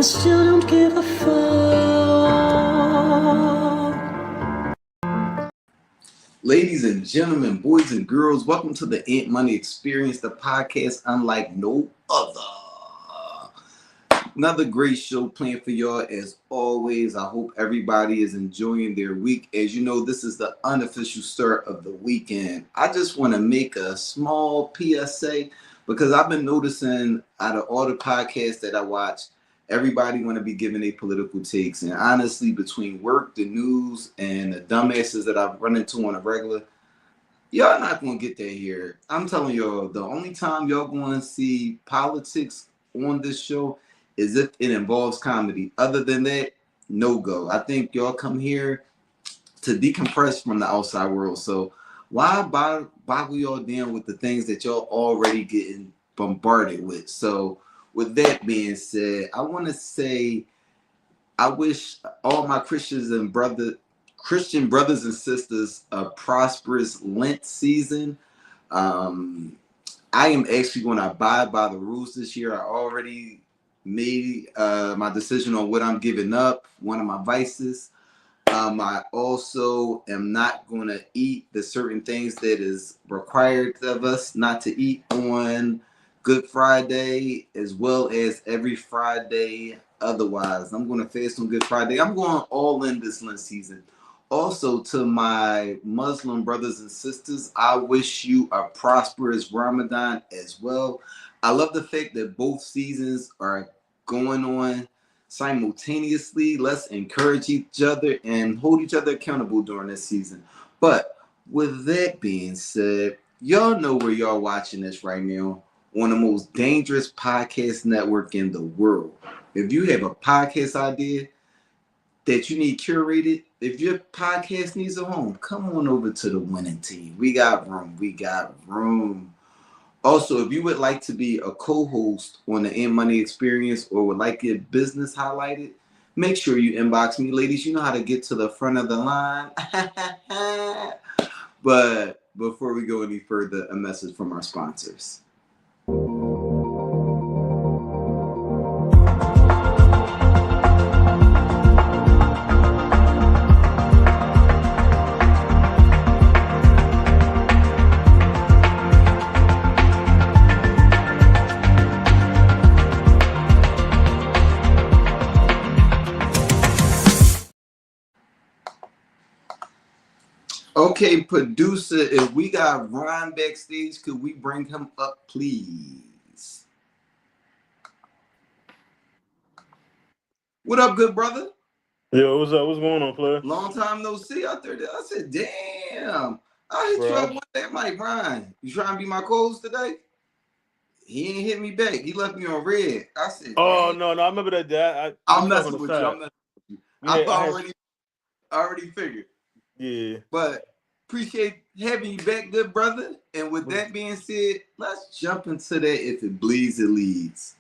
still don't give a fuck. Ladies and gentlemen, boys and girls, welcome to the Ant Money Experience, the podcast unlike no other. Another great show planned for y'all as always. I hope everybody is enjoying their week. As you know, this is the unofficial start of the weekend. I just want to make a small PSA because I've been noticing out of all the podcasts that I watch, everybody want to be giving their political takes. And honestly, between work, the news, and the dumbasses that I've run into on a regular, y'all not going to get that here. I'm telling y'all, the only time y'all going to see politics on this show is if it involves comedy. Other than that, no go. I think y'all come here to decompress from the outside world. So why boggle y'all down with the things that y'all already getting bombarded with? So with that being said, I want to say I wish all my Christian brothers and sisters a prosperous Lent season. I am actually going to abide by the rules this year. I already made my decision on what I'm giving up, one of my vices. I also am not going to eat the certain things that is required of us not to eat on Good Friday, as well as every Friday otherwise. I'm going to fast on Good Friday. I'm going all in this Lent season. Also, to my Muslim brothers and sisters, I wish you a prosperous Ramadan as well. I love the fact that both seasons are going on simultaneously. Let's encourage each other and hold each other accountable during this season. But with that being said, y'all know where y'all watching this right now, on the most dangerous podcast network in the world. If you have a podcast idea that you need curated, if your podcast needs a home, come on over to the winning team. We got room. We got room. Also, if you would like to be a co-host on the Ant Money Experience or would like your business highlighted, make sure you inbox me. Ladies, you know how to get to the front of the line. But before we go any further, a message from our sponsors. Okay, producer, if we got Ron backstage, could we bring him up, please? What up, good brother? Yo, what's up? What's going on, player? Long time no see out there. I said, damn. I hit you up one day. I'm like, Ron, you trying to be my co-host today? He ain't hit me back. He left me on red. I said, oh, no, I remember that, Dad. I'm messing with you. I already figured. Yeah. But appreciate having you back, good brother. And with that being said, let's jump into that. If it bleeds, it leads.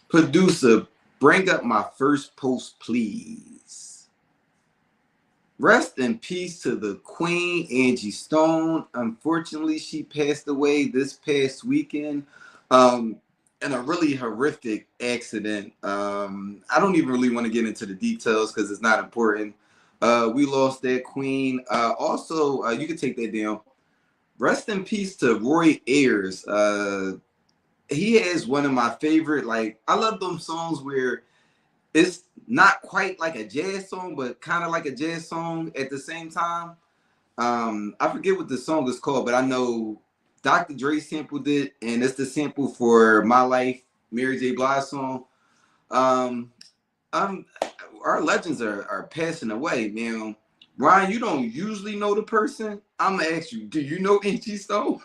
Producer, bring up my first post, please. Rest in peace to the Queen, Angie Stone. Unfortunately, she passed away this past weekend in a really horrific accident. I don't even really want to get into the details because it's not important. We lost that Queen. Also, you can take that down. Rest in peace to Roy Ayers. He has one of my favorite, I love them songs where it's not quite like a jazz song, but kind of like a jazz song at the same time. I forget what the song is called, but I know Dr. Dre sampled it, and it's the sample for My Life, Mary J. Blige song. Our legends are passing away, man. Ryan, you don't usually know the person. I'm gonna ask you, do you know Angie Stone?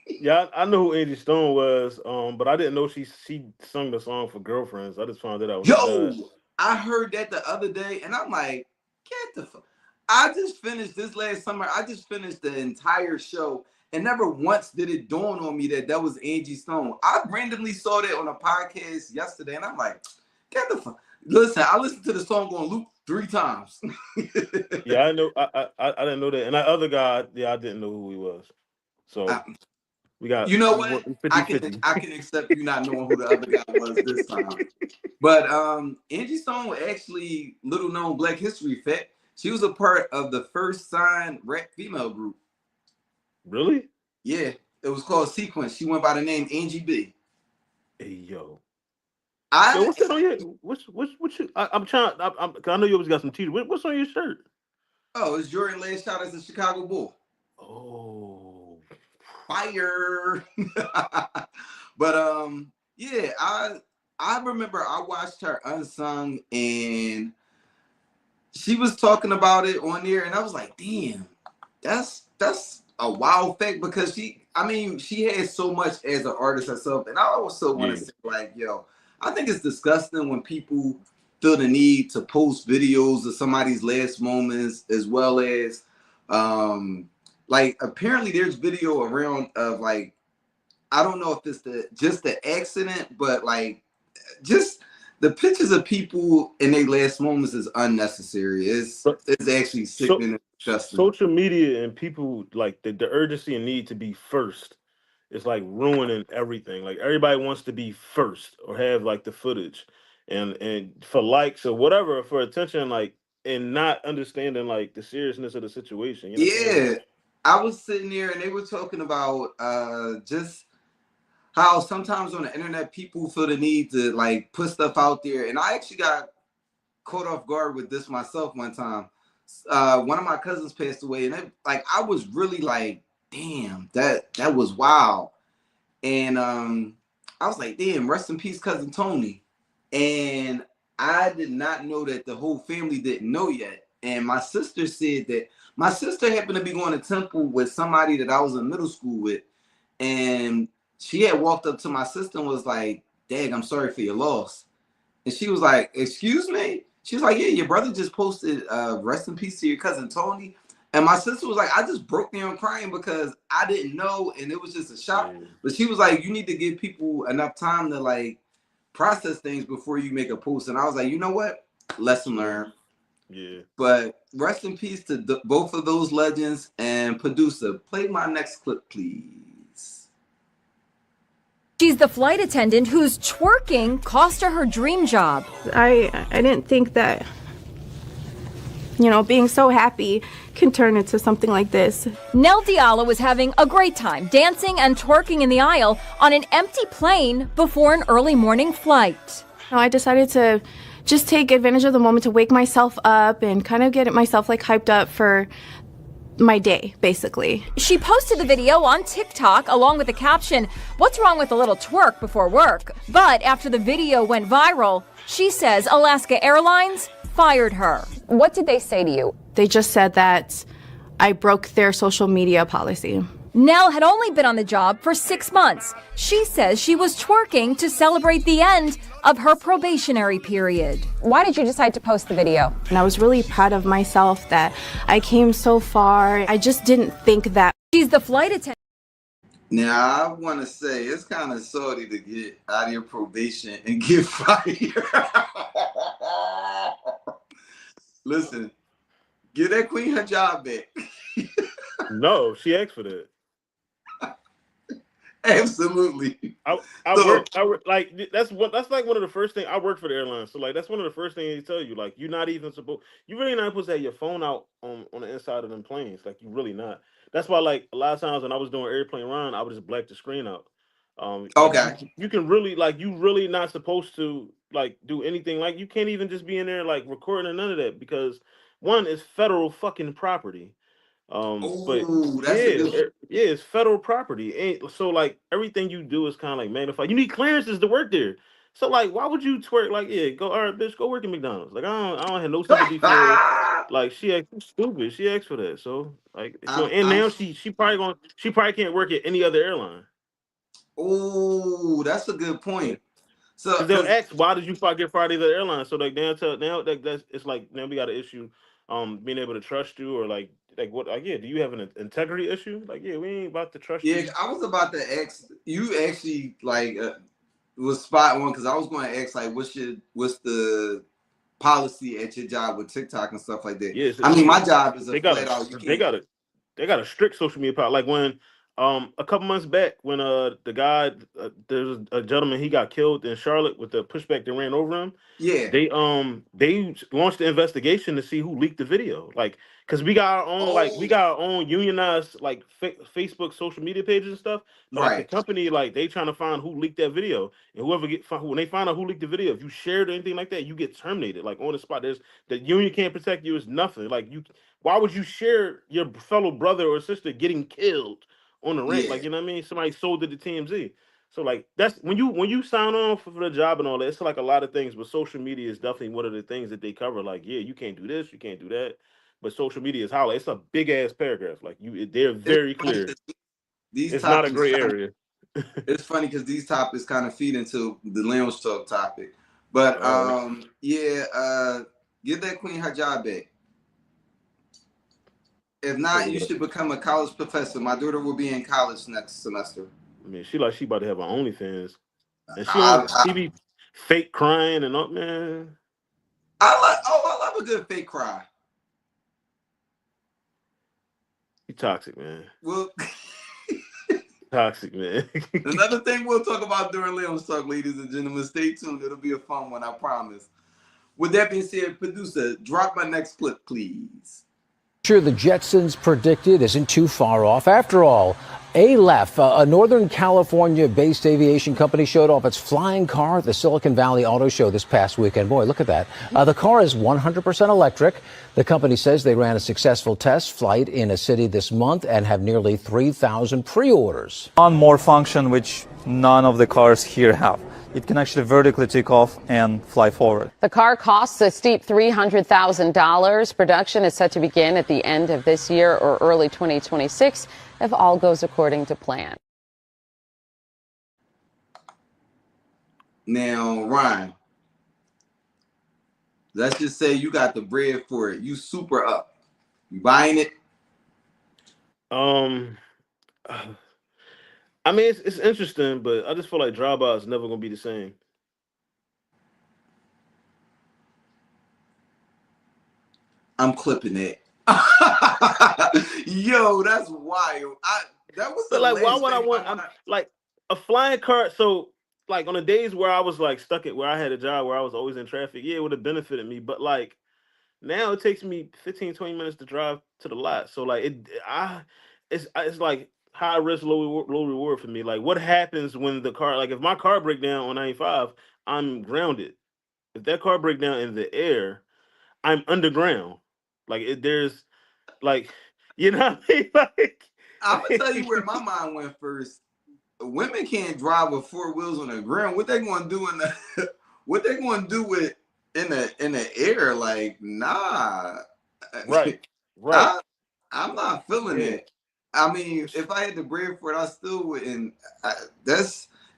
Yeah, I know who Angie Stone was, but I didn't know she sung the song for Girlfriends. I just found that out. I heard that the other day, and I'm like, get the fuck. I just finished this last summer. I just finished the entire show, and never once did it dawn on me that was Angie Stone. I randomly saw that on a podcast yesterday, and I'm like, get the fuck. Listen, I listened to the song on loop 3 times. Yeah, I know. I didn't know that. And that other guy, I didn't know who he was. So, We got You know what? 50-50. I can accept you not knowing who the other guy was this time. But Angie Stone was actually little known Black History fact. She was a part of the first signed rap female group. Really? Yeah, it was called Sequence. She went by the name Angie B. Hey yo. I Yo, what's that on your? What's you? I'm trying. Cause I know you always got some t-shirts. What's on your shirt? Oh, it's Jordan last shot as a Chicago Bull. Oh, Fire. But yeah, I remember I watched her Unsung and she was talking about it on there, and I was like, damn, that's a wild fact because she has so much as an artist herself. And I also want to say, like, yo, I think it's disgusting when people feel the need to post videos of somebody's last moments, as well as like apparently there's video around of, like, I don't know if it's just the accident, but like just the pictures of people in their last moments is unnecessary. It's actually sickening and disgusting. Social media and people, like the urgency and need to be first. It's like ruining everything. Like everybody wants to be first or have like the footage and for likes or whatever, for attention, like, and not understanding like the seriousness of the situation. You know what I'm saying? I was sitting there and they were talking about just how sometimes on the internet people feel the need to like put stuff out there. And I actually got caught off guard with this myself one time. One of my cousins passed away, and I was really like, damn, that was wild. And I was like, damn, rest in peace, cousin Tony. And I did not know that the whole family didn't know yet. And my sister said that my sister happened to be going to temple with somebody that I was in middle school with. And she had walked up to my sister and was like, Dad, I'm sorry for your loss. And she was like, excuse me? She was like, yeah, your brother just posted rest in peace to your cousin Tony. And my sister was like, I just broke down crying because I didn't know, and it was just a shock. But she was like, you need to give people enough time to like process things before you make a post. And I was like, you know what? Lesson learned. Yeah. But rest in peace to both of those legends. And producer, play my next clip, please. She's the flight attendant whose twerking cost her dream job. I didn't think that, you know, being so happy can turn into something like this. Nell Diallo was having a great time dancing and twerking in the aisle on an empty plane before an early morning flight. I decided to just take advantage of the moment to wake myself up and kind of get myself like hyped up for my day, basically. She posted the video on TikTok along with the caption, "What's wrong with a little twerk before work?" But after the video went viral, she says Alaska Airlines fired her. What did they say to you? They just said that I broke their social media policy. Nell had only been on the job for 6 months. She says she was twerking to celebrate the end of her probationary period. Why did you decide to post the video? And I was really proud of myself that I came so far. I just didn't think that. She's the flight attendant. Now, I want to say it's kind of salty to get out of your probation and get fired. Listen, give that queen her job back. No, she asked for that. Absolutely. I work like that's like one of the first things. I work for the airline, so like that's one of the first things they tell you. Like you're not even supposed. You really not supposed to have your phone out on the inside of them planes. Like you really not. That's why like a lot of times when I was doing airplane run, I would just black the screen out. Okay. You can really like you really not supposed to like do anything. Like you can't even just be in there like recording or none of that because one is federal fucking property. But it's federal property. And so like everything you do is kind of like magnified. You need clearances to work there. So like why would you twerk like go all right, bitch, go work at McDonald's. Like I don't have no sympathy for her. Like she asked stupid. She asked for that. So like now she probably can't work at any other airline. Oh, that's a good point. So they'll ask why did you get fired at the airline? So like now that's it's like now we got an issue being able to trust you or like what do you have an integrity issue? Like we ain't about to trust you. Yeah, I was about to ask you actually like was spot on because I was going to ask like what's the policy at your job with TikTok and stuff like that. Yes, I mean my job is they got a strict social media policy. Like when A couple months back when the guy there's a gentleman, he got killed in Charlotte with the pushback that ran over him. Yeah. They launched the investigation to see who leaked the video. Like, because we got our own we got our own unionized like Facebook social media pages and stuff. But like the Right. company, like they trying to find who leaked that video, and whoever when they find out who leaked the video, if you shared or anything like that, you get terminated like on the spot. There's the union can't protect you. It's nothing. Like you, why would you share your fellow brother or sister getting killed on the rent? Yeah. Like, you know what I mean? Somebody sold it to TMZ. So like that's when you sign on for the job and all that. It's like a lot of things, but social media is definitely one of the things that they cover. Like, yeah, you can't do this, you can't do that. But social media is holla. It's a big ass paragraph. Like they're very clear. These It's not a topics gray area. It's funny because these topics kind of feed into the lounge talk topic. But yeah, get that Queen Hijab back. If not, you should become a college professor. My daughter will be in college next semester. I mean, she about to have her OnlyFans, and she be fake crying and all, man. I love a good fake cry. You toxic, man. Well, toxic, man. Another thing we'll talk about during Leon's Talk, ladies and gentlemen. Stay tuned. It'll be a fun one, I promise. With that being said, producer, drop my next clip, please. Sure, the Jetsons predicted isn't too far off. After all, Aleph, a Northern California-based aviation company, showed off its flying car at the Silicon Valley Auto Show this past weekend. Boy, look at that. The car is 100% electric. The company says they ran a successful test flight in a city this month and have nearly 3,000 pre-orders. One more function which none of the cars here have. It can actually vertically take off and fly forward. The car costs a steep $300,000. Production is set to begin at the end of this year or early 2026 if all goes according to plan. Now, Ryan, let's just say you got the bread for it. You super up. You buying it? I mean, it's interesting, but I just feel like drive-by is never gonna be the same. I'm clipping it. Yo, that's wild. That was but like, why would I want? Like a flying car. So like on the days where I was like stuck at where I had a job where I was always in traffic, yeah, it would have benefited me. But like now it takes me 15, 20 minutes to drive to the lot. So like it's like high risk, low reward for me. Like, what happens when the car, like if my car break down on 95, I'm grounded. If that car break down in the air, I'm underground. Like there's like, you know what I mean? Like, I'm gonna tell you where my mind went first. Women can't drive with four wheels on the ground. What they gonna do in the what they gonna do with in the air? Like, nah. Right. I'm not feeling it. I mean, if I had the bread for it, I still wouldn't.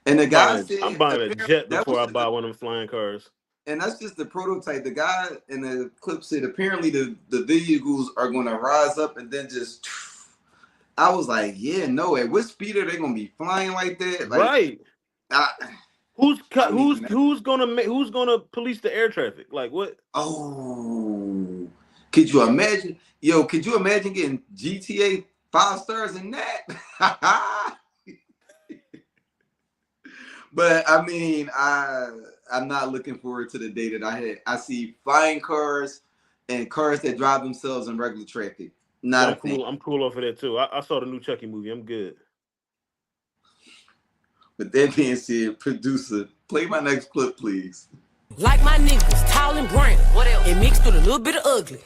And the guy said, I'm buying a jet before I buy one of them flying cars. And that's just the prototype. The guy in the clip said apparently the vehicles are going to rise up and then just. I was like, yeah, no. At what speed are they going to be flying like that? Like, right. Who's gonna police the air traffic? Like what? Oh, could you imagine? Yo, could you imagine getting GTA 5 stars in that? But I mean, I'm not looking forward to the day that I see flying cars and cars that drive themselves in regular traffic. Not cool. I'm cool off of that too. I saw the new Chucky movie. I'm good. But that being said, producer, play my next clip, please. Like my niggas, tall and brown. What else? And mixed with a little bit of ugly.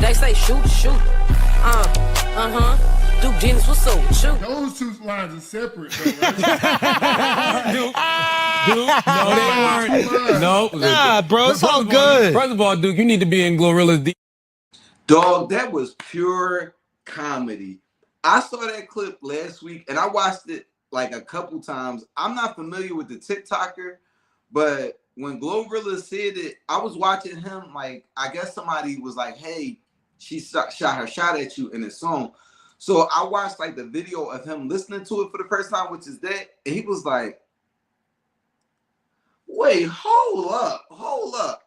They say shoot. Duke Dennis, what's up with you? Those two lines are separate, though, right? Duke, no, they weren't. No, nah, bro, it's all good. First of all, Duke, you need to be in Glorilla's D. Dog, that was pure comedy. I saw that clip last week, and I watched it like a couple times. I'm not familiar with the TikToker, but when Glorilla said it, I was watching him. Like, I guess somebody was like, "Hey, she shot at you in a song." So I watched like the video of him listening to it for the first time, which is that, and he was like, "Wait, hold up."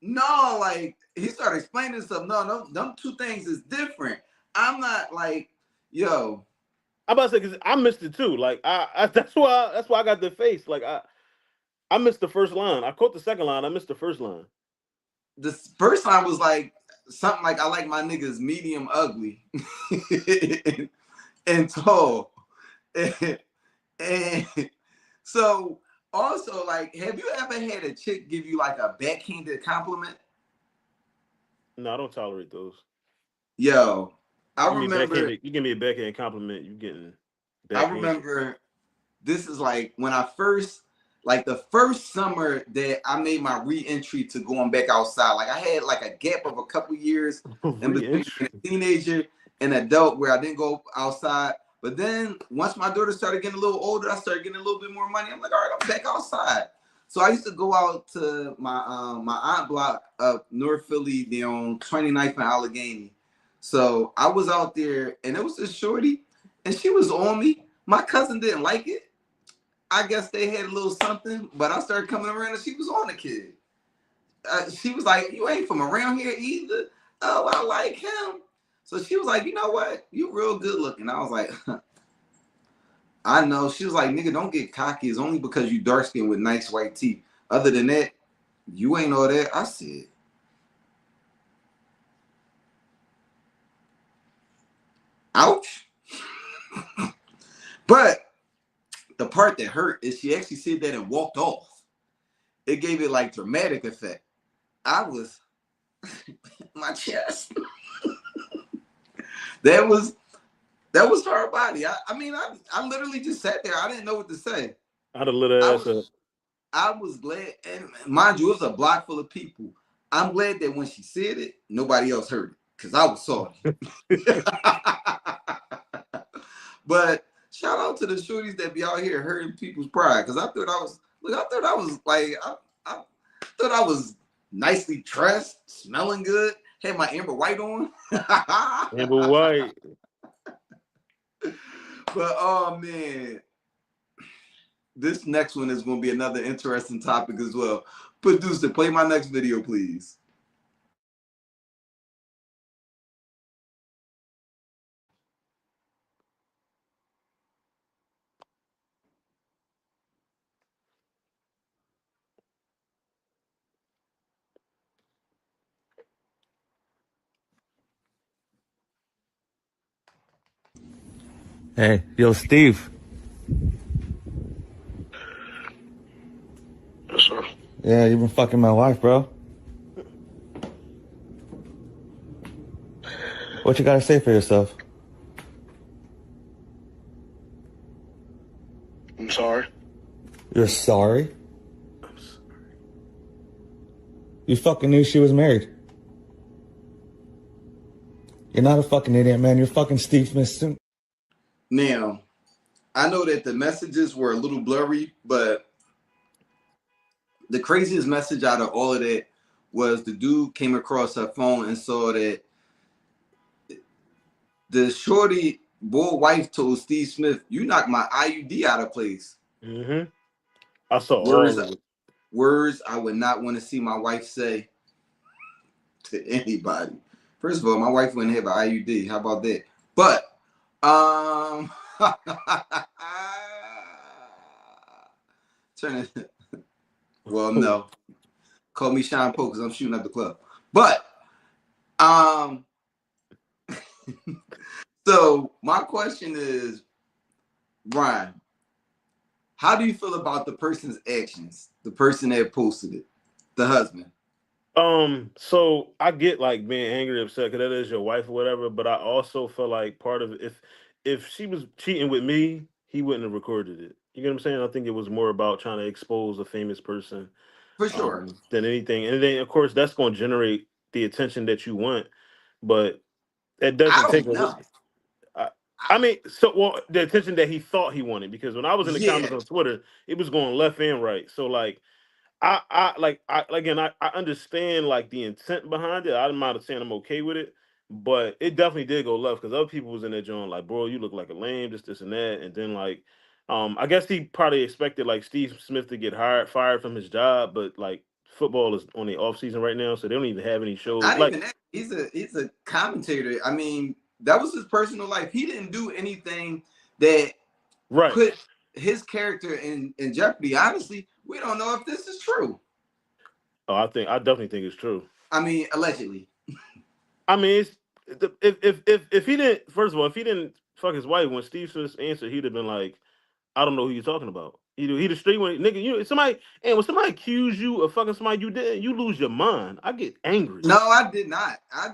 No, like he started explaining stuff. No, them two things is different. I'm not like, yo. I'm about to say because I missed it too. Like that's why I got the face. Like I missed the first line. I caught the second line. I missed the first line. The first line was like something like I like my niggas medium ugly and tall. And so also like, have you ever had a chick give you like a backhanded compliment? No, I don't tolerate those. Yo, I remember you give me a backhand compliment, you getting I remember this is like when I first, like the first summer that I made my re-entry to going back outside. Like I had like a gap of a couple years in between a teenager and adult where I didn't go outside. But then once my daughter started getting a little older, I started getting a little bit more money. I'm like, all right, I'm back outside. So I used to go out to my my aunt block up North Philly, on 29th and Allegheny. So I was out there and it was this shorty and she was on me. My cousin didn't like it. I guess they had a little something, but I started coming around and she was on the kid. She was like, you ain't from around here either. Oh, I like him. So she was like, you know what? You real good looking. I was like, I know. She was like, nigga, don't get cocky. It's only because you dark skinned with nice white teeth. Other than that, you ain't all that. I said, ouch. But the part that hurt is she actually said that and walked off. It gave it like dramatic effect. I was my chest. that was her body. I mean, I literally just sat there. I didn't know what to say. I'd have lit her ass up. I was glad, and mind you, it was a block full of people. I'm glad that when she said it, nobody else heard it because I was salty. But shout out to the shorties that be out here hurting people's pride because I thought I was nicely dressed, smelling good, had my Amber White on. Amber White. But oh man, this next one is going to be another interesting topic as well. Producer, play my next video, please. Hey, yo, Steve. Yes, sir. Yeah, you've been fucking my wife, bro. What you gotta say for yourself? I'm sorry. You're sorry? I'm sorry. You fucking knew she was married. You're not a fucking idiot, man. You're fucking Steve Smith. Now, I know that the messages were a little blurry, but the craziest message out of all of that was the dude came across her phone and saw that the shorty boy wife told Steve Smith, "You knocked my IUD out of place." Mm-hmm. I saw words I would not want to see my wife say to anybody. First of all, my wife wouldn't have an IUD. How about that? But turn it. Well, no. Call me Sean Poe because I'm shooting up the club. But so my question is, Ryan, how do you feel about the person's actions? The person that posted it, the husband. So I get like being angry, upset because that is your wife or whatever, but I also feel like part of it, if she was cheating with me, he wouldn't have recorded it. You get what I'm saying? I think it was more about trying to expose a famous person, for sure, than anything. And then of course that's going to generate the attention that you want, but it doesn't take away. I mean, the attention that he thought he wanted, because when I was in the comments on Twitter, it was going left and right. So like, I understand like the intent behind it. I'm not saying I'm okay with it, but it definitely did go left because other people was in there joint like, bro, you look like a lame, this and that, and then like, I guess he probably expected like Steve Smith to get fired from his job, but like football is on the off season right now, so they don't even have any shows. Not even that. He's a commentator. I mean, that was his personal life. He didn't do anything that put his character in jeopardy. Honestly, we don't know if this is true. Oh, I definitely think it's true. I mean, allegedly. I mean, if he didn't, first of all, if he didn't fuck his wife when Steve Smith answered, he'd have been like, I don't know who you're talking about. He the straight one, nigga. You somebody, and when somebody accuse you of fucking somebody you didn't, you lose your mind. I get angry. No, I did not. I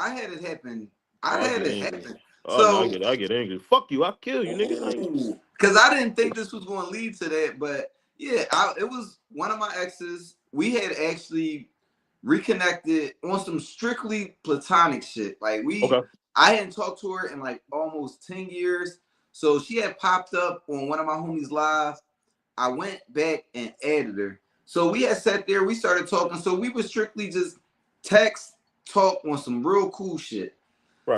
had it happen. I had it happen. Oh, no, I get angry. Fuck you. I'll kill you, nigga. Because I didn't think this was going to lead to that, but yeah, it was one of my exes. We had actually reconnected on some strictly platonic shit. Like I hadn't talked to her in like almost 10 years. So she had popped up on one of my homies' live. I went back and added her. So we had sat there, we started talking. So we were strictly just text, talk on some real cool shit.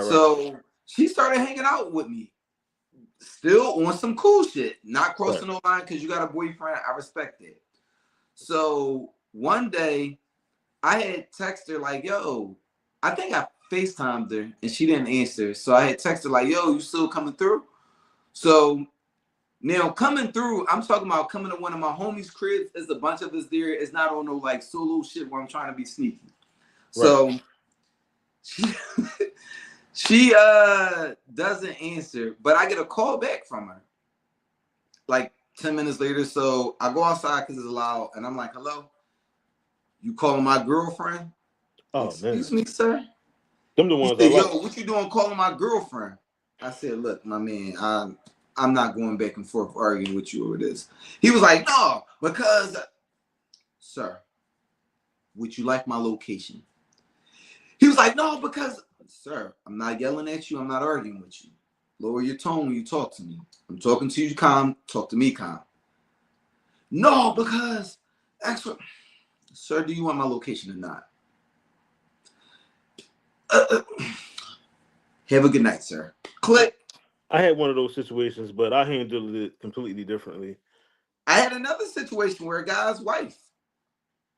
So she started hanging out with me. Still on some cool shit. Not crossing the line because you got a boyfriend. I respect it. So one day I had texted her like, yo, I think I FaceTimed her and she didn't answer. So I had texted her like, yo, you still coming through? So now coming through, I'm talking about coming to one of my homies' cribs. There's a bunch of us there. It's not on no like solo shit where I'm trying to be sneaky. So she doesn't answer, but I get a call back from her like 10 minutes later. So I go outside because it's loud and I'm like, hello, you calling my girlfriend? Oh, excuse me, sir. Them the ones said, yo, what you doing calling my girlfriend? I said, look, my man, I'm not going back and forth arguing with you over this. He was like, no, because, sir, would you like my location? He was like, no, because, sir, I'm not yelling at you. I'm not arguing with you. Lower your tone when you talk to me. I'm talking to you calm. Talk to me calm. No, because, sir, do you want my location or not? Have a good night, sir. Click. I had one of those situations, but I handled it completely differently. I had another situation where a guy's wife.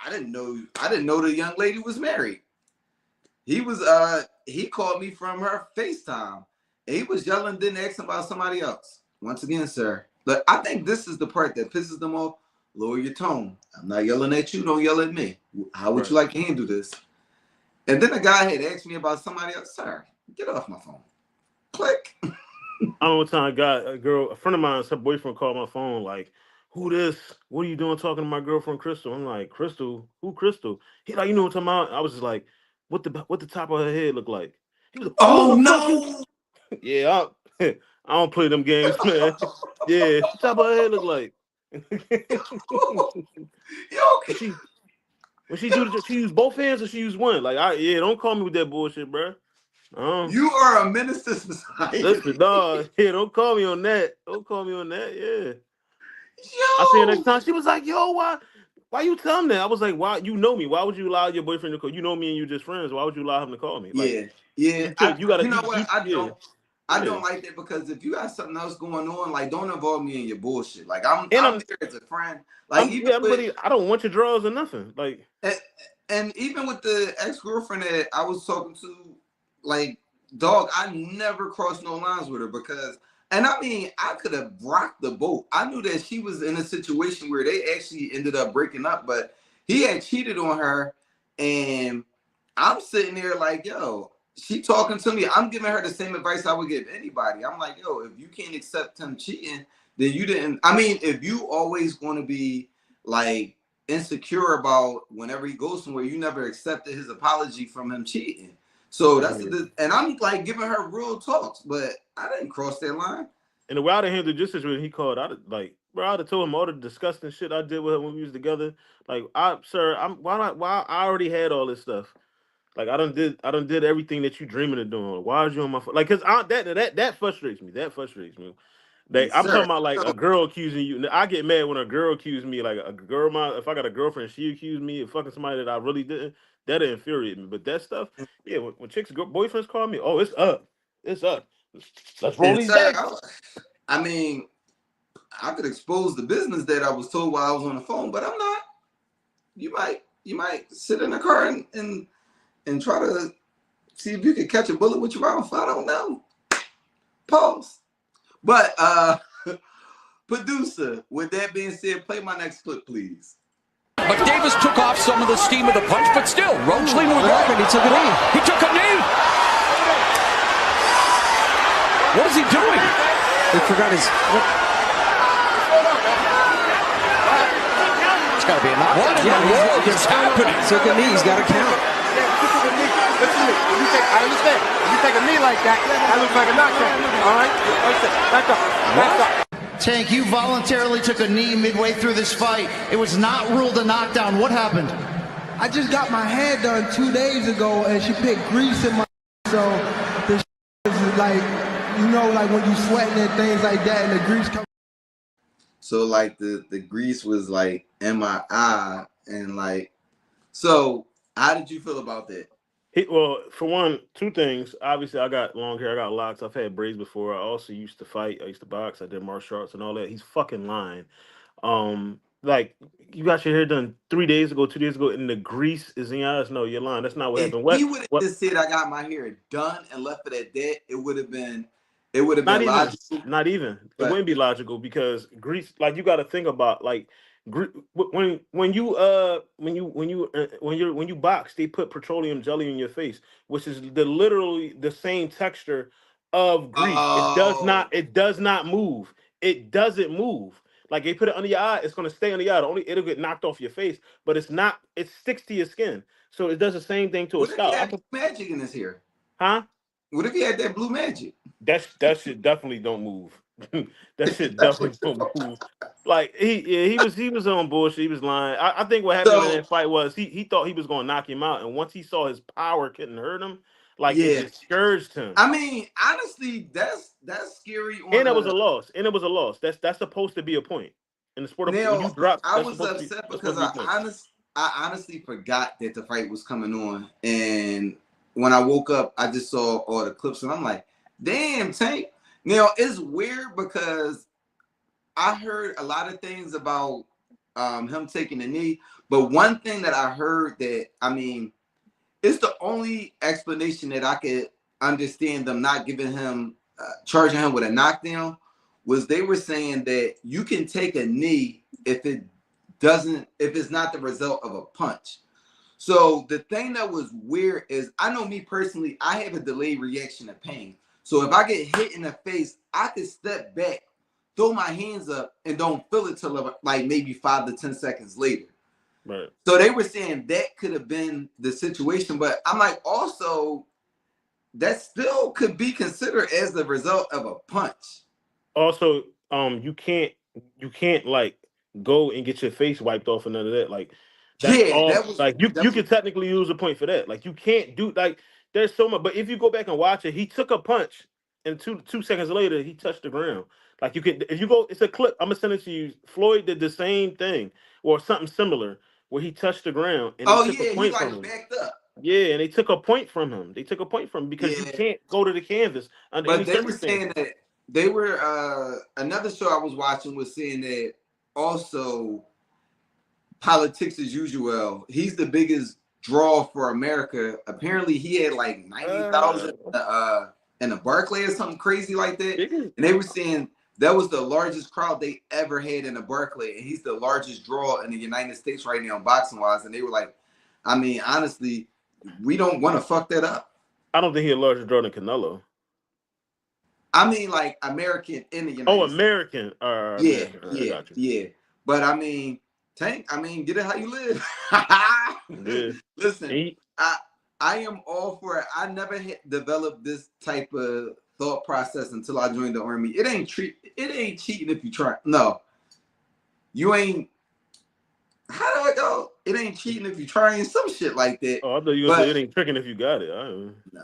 I didn't know the young lady was married. He called me from her FaceTime. And he was yelling, didn't ask him about somebody else. Once again, sir. But I think this is the part that pisses them off. Lower your tone. I'm not yelling at you. Don't yell at me. How would you like to handle this? And then the guy had asked me about somebody else. Sir, get off my phone. Click. I don't know what time I got a friend of mine, her boyfriend called my phone like, who this? What are you doing talking to my girlfriend Crystal? I'm like, Crystal? Who Crystal? He like, you know what I'm talking about? I was just like, what the top of her head look like? He was like, oh no. Yeah, I don't play them games, man. Yeah, what the top of her head look like? When she used both hands or she used one? Like, don't call me with that bullshit, bro. You are a menace to society. Listen, dog. Yeah, don't call me on that. Don't call me on that. Yeah. I see her next time. She was like, "Yo, why you tell him that?" I was like, "Why? You know me. Why would you allow your boyfriend to call? You know me and you just friends. Why would you allow him to call me?" Like, yeah. You gotta. You know what? I don't like that because if you got something else going on, like don't involve me in your bullshit. Like I'm there as a friend. Like I don't want your draws or nothing. Like, and even with the ex-girlfriend that I was talking to. Like, dog, I never crossed no lines with her because, and I mean, I could have rocked the boat. I knew that she was in a situation where they actually ended up breaking up, but he had cheated on her, and I'm sitting there like, yo, she talking to me. I'm giving her the same advice I would give anybody. I'm like, yo, if you can't accept him cheating, then you didn't. I mean, if you always going to be like insecure about whenever he goes somewhere, you never accepted his apology from him cheating. So that's and I'm like giving her real talks, but I didn't cross that line. And the way I handled this situation, he called. I'd have told him all the disgusting shit I did with her when we was together. Like, I already had all this stuff. Like, I done did everything that you dreaming of doing. Why is you on my phone? Like, cause that frustrates me. That frustrates me. Like, I'm talking about like a girl accusing you. I get mad when a girl accused me. Like a girl, if I got a girlfriend, she accused me of fucking somebody that I really didn't. That infuriated me. But that stuff, yeah, when chicks' boyfriends call me, oh, it's up. It's up. Let's roll these days. I mean, I could expose the business that I was told while I was on the phone, but I'm not. You might. sit in the car and try to see if you can catch a bullet with your mouth. I don't know. Pause. But producer, with that being said, play my next clip, please. But Davis took off some of the steam of the punch, but still, Roach leaned with it. He took a knee. He took a knee. What is he doing? He forgot his. It's got to be a knockdown. What in the world is happening? He took a knee. He's got to count. I understand. If you take a knee like that, that looks like a knockdown. All right? Back up. Back up. Tank, you voluntarily took a knee midway through this fight. It was not ruled a knockdown. What happened? I just got my hair done 2 days ago, and she put grease in my so the is like, you know, like when you sweating and things like that, and the grease comes. So like the grease was like in my eye, and like, so how did you feel about that? Well, for one, two things. Obviously, I got long hair. I got locks. I've had braids before. I also used to fight. I used to box. I did martial arts and all that. He's fucking lying. Like, you got your hair done 3 days ago, 2 days ago, and the grease is in your eyes. No, you're lying. That's not what happened. If he would have just said I got my hair done and left it at that, it would have been logical. Not even. It wouldn't be logical because grease. Like, you got to think about like. When you box, they put petroleum jelly in your face, which is literally the same texture of grease. It does not move. It doesn't move. Like, they put it under your eye, it's gonna stay under your eye. It'll get knocked off your face, but it's not. It sticks to your skin, so it does the same thing to a scalp. What if he had magic in his hair? Huh? What if he had that blue magic? That shit definitely don't move. That shit definitely don't move. Like he was on bullshit. He was lying. I think what happened in that fight was he thought he was gonna knock him out, and once he saw his power couldn't hurt him, like it discouraged him. I mean, honestly, that's scary. And it was a loss. That's supposed to be a point in the sport of when you drop. I was upset because I honestly forgot that the fight was coming on, and when I woke up, I just saw all the clips, and I'm like, damn, Tank. Now, it's weird because I heard a lot of things about him taking the knee, but one thing that I heard that, I mean, it's the only explanation that I could understand them not giving him, charging him with a knockdown, was they were saying that you can take a knee if it's not the result of a punch. So the thing that was weird is, I know me personally, I have a delayed reaction to pain. So if I get hit in the face, I could step back, throw my hands up, and don't feel it till like maybe 5 to 10 seconds later. Right. So they were saying that could have been the situation, but I'm like, also, that still could be considered as the result of a punch. Also, you can't like go and get your face wiped off and none of that. Like, you could technically use a point for that. Like, you can't do like. There's so much, but if you go back and watch it, he took a punch, and two seconds later, he touched the ground. Like, you could, if you go, it's a clip. I'm gonna send it to you. Floyd did the same thing or something similar, where he touched the ground and he like backed up. Yeah, and they took a point from him. Because you can't go to the canvas. But they were saying that they were another show I was watching was saying that also politics as usual. He's the biggest draw for America. Apparently he had like 90,000 in the Barclay or something crazy like that. And they were saying that was the largest crowd they ever had in the Barclay, and he's the largest draw in the United States right now, boxing wise. And they were like, I mean, honestly, we don't want to fuck that up. I don't think he's a larger draw than Canelo. I mean, like American in the United States. American. Yeah. But I mean, Tank, get it how you live. Listen, I am all for it. I never developed this type of thought process until I joined the Army. It ain't cheating if you try. No, you ain't. How do I go? It ain't cheating if you trying some shit like that. Oh, I thought you were saying it ain't tricking if you got it. Nah.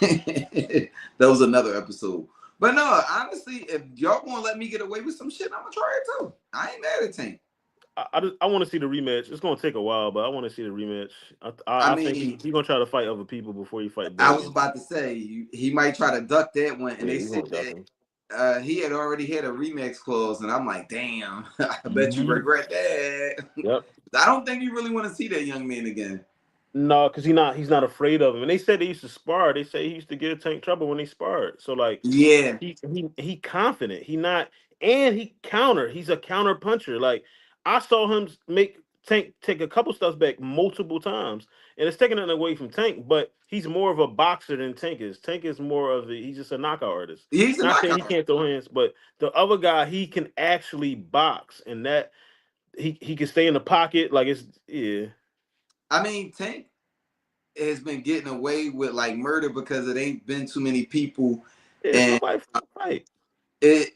That was another episode. But no, honestly, if y'all gonna let me get away with some shit, I'm gonna try it too. I ain't mad at Tank. I want to see the rematch. It's gonna take a while, but I want to see the rematch. I think he's gonna try to fight other people before he fight. I was about to say he might try to duck that one, and they said that he had already had a rematch clause, and I'm like, damn, I bet you regret that. Yep. I don't think you really want to see that young man again. No, because he's not afraid of him. And they said they used to spar. They say he used to give Tank trouble when they sparred. So like, Yeah, he confident. He not, and he counter. He's a counter puncher. Like I saw him make Tank take a couple steps back multiple times, and it's taking it away from Tank. But he's more of a boxer than Tank is. Tank is more of he's just a knockout artist. he's a Not saying he knockout. can't throw hands, but the other guy he can actually box, and that he can stay in the pocket. Like it's I mean, Tank has been getting away with like murder because it ain't been too many people, and it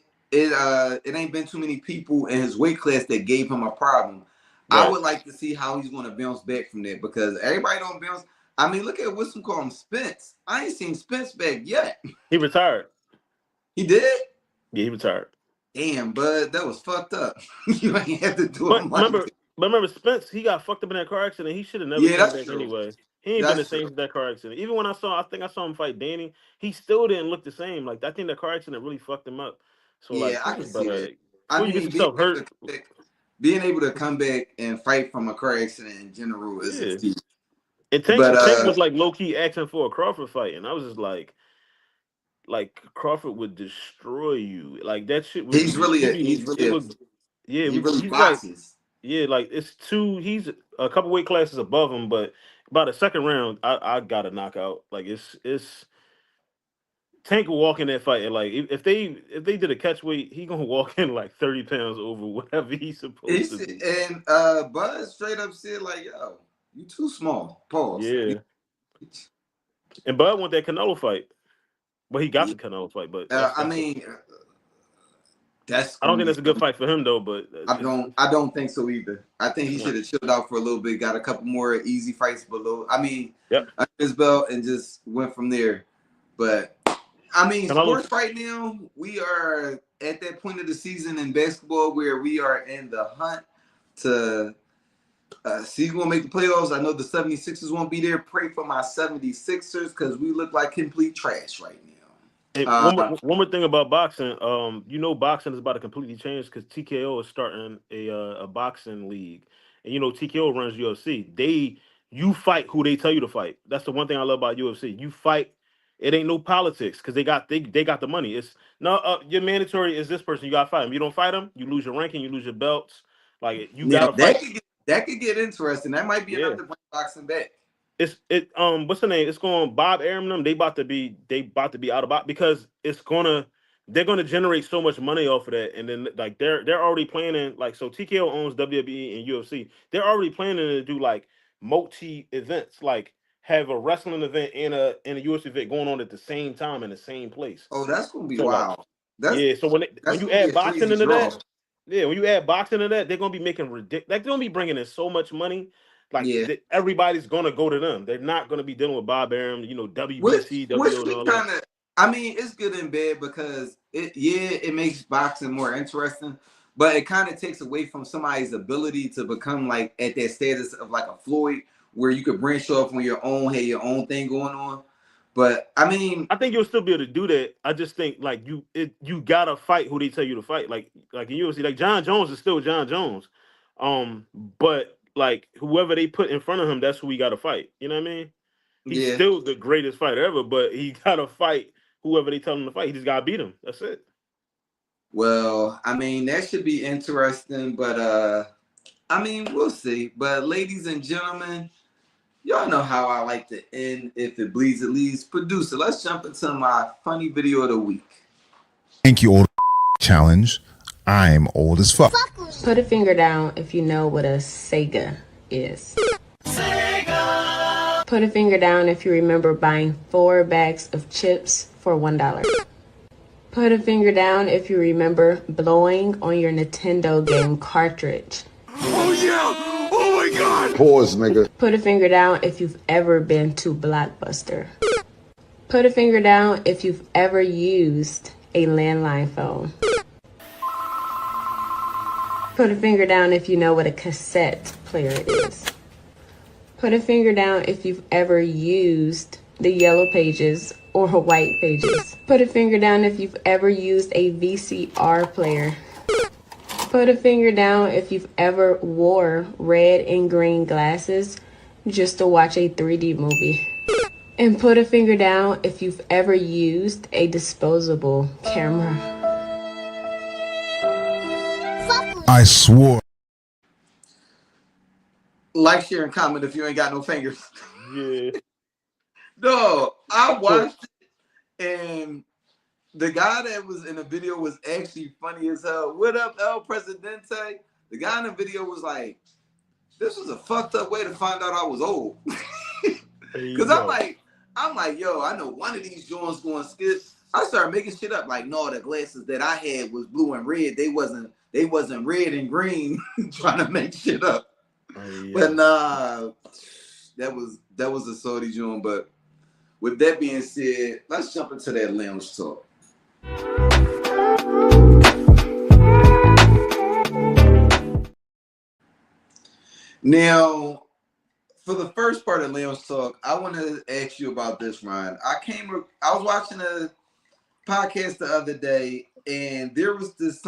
ain't been too many people in his weight class that gave him a problem. I would like to see how he's going to bounce back from that because everybody don't bounce. I mean, look at what's call him Spence. I ain't seen Spence back yet. He retired. He did? Yeah, he retired. Damn, bud, that was fucked up. You ain't have to do it. Remember, Spence, he got fucked up in that car accident. He should have never Yeah, came that's back true. anyway. He ain't been the same since that car accident. Even when I think I saw him fight Danny, he still didn't look the same. Like I think that car accident really fucked him up. So Yeah, like, I can see that. I you mean, get yourself hurt. Being able to come back and fight from a car accident in general is a feat. And Tank was like low key asking for a Crawford fight, and I was just like Crawford would destroy you. Like that shit. He really boxes. Like it's he's a couple weight classes above him, but by the second round, I got a knockout. Like it's Tank will walk in that fight and like if they did a catch weight, he gonna walk in like 30 pounds over whatever he's supposed to be. And Buzz straight up said like, "Yo, you too small." Pause. Yeah. And Bud want that Canelo fight. Well, he got the Canelo fight, but I mean, I don't think that's a good fight for him though. But I don't think so either. I think he should have chilled out for a little bit, got a couple more easy fights below. I mean, under his belt, and just went from there. But I mean, sports right now, we are at that point of the season in basketball where we are in the hunt to see who will make the playoffs. I know the 76ers won't be there. Pray for my 76ers because we look like complete trash right now. Hey, one more thing about boxing. Boxing is about to completely change because TKO is starting a boxing league, and TKO runs UFC. You fight who they tell you to fight. That's the one thing I love about UFC. You fight. It ain't no politics because they got the money. It's no your mandatory is this person. You got to fight him. You don't fight him, you lose your ranking, you lose your belts. Like you got to fight. That could get interesting. That might be enough to bring boxing back. What's the name? It's going Bob Arum them. They about to be out of box because they're gonna generate so much money off of that, and then like they're already planning like so TKO owns WWE and UFC. They're already planning to do like multi events, like have a wrestling event and a UFC event going on at the same time in the same place. Oh, that's gonna be wild. So when you add boxing into that. Yeah, when you add boxing to that, they're gonna be making ridiculous. Like they're gonna be bringing in so much money. Like everybody's gonna go to them. They're not gonna be dealing with Bob Arum, WBC, WO, and all that. I mean, it's good and bad because it makes boxing more interesting, but it kind of takes away from somebody's ability to become like at that status of like a Floyd, where you could branch off on your own, have your own thing going on. But I mean, I think you'll still be able to do that. I just think like you gotta fight who they tell you to fight. Like in UFC, like John Jones is still John Jones, but like whoever they put in front of him, that's who he gotta fight. You know what I mean? He's still the greatest fighter ever, but he gotta fight whoever they tell him to fight. He just gotta beat him. That's it. Well, I mean that should be interesting, but I mean we'll see. But ladies and gentlemen. Y'all know how I like to end. If it bleeds, it leads. Producer, let's jump into my funny video of the week. Thank you, old challenge. I'm old as fuck. Put a finger down if you know what a Sega is. Sega! Put a finger down if you remember buying 4 bags of chips for $1. Put a finger down if you remember blowing on your Nintendo game cartridge. Oh yeah! Oh my god! Pause, nigga. Put a finger down if you've ever been to Blockbuster. Put a finger down if you've ever used a landline phone. Put a finger down if you know what a cassette player is. Put a finger down if you've ever used the yellow pages or white pages. Put a finger down if you've ever used a VCR player. Put a finger down if you've ever wore red and green glasses just to watch a 3D movie. And put a finger down if you've ever used a disposable camera. I swore. Like, share, and comment if you ain't got no fingers. Yeah. No, I watched it, and the guy that was in the video was actually funny as hell. What up, El Presidente? The guy in the video was like, this was a fucked up way to find out I was old. Because I'm like, yo, I know one of these joints going skip. I started making shit up. Like, no, the glasses that I had was blue and red. They wasn't red and green. Trying to make shit up. But nah, that was a salty joint. But with that being said, let's jump into that lounge talk. Now, for the first part of Leon's talk, I want to ask you about this, Ryan. I was watching a podcast the other day, and there was this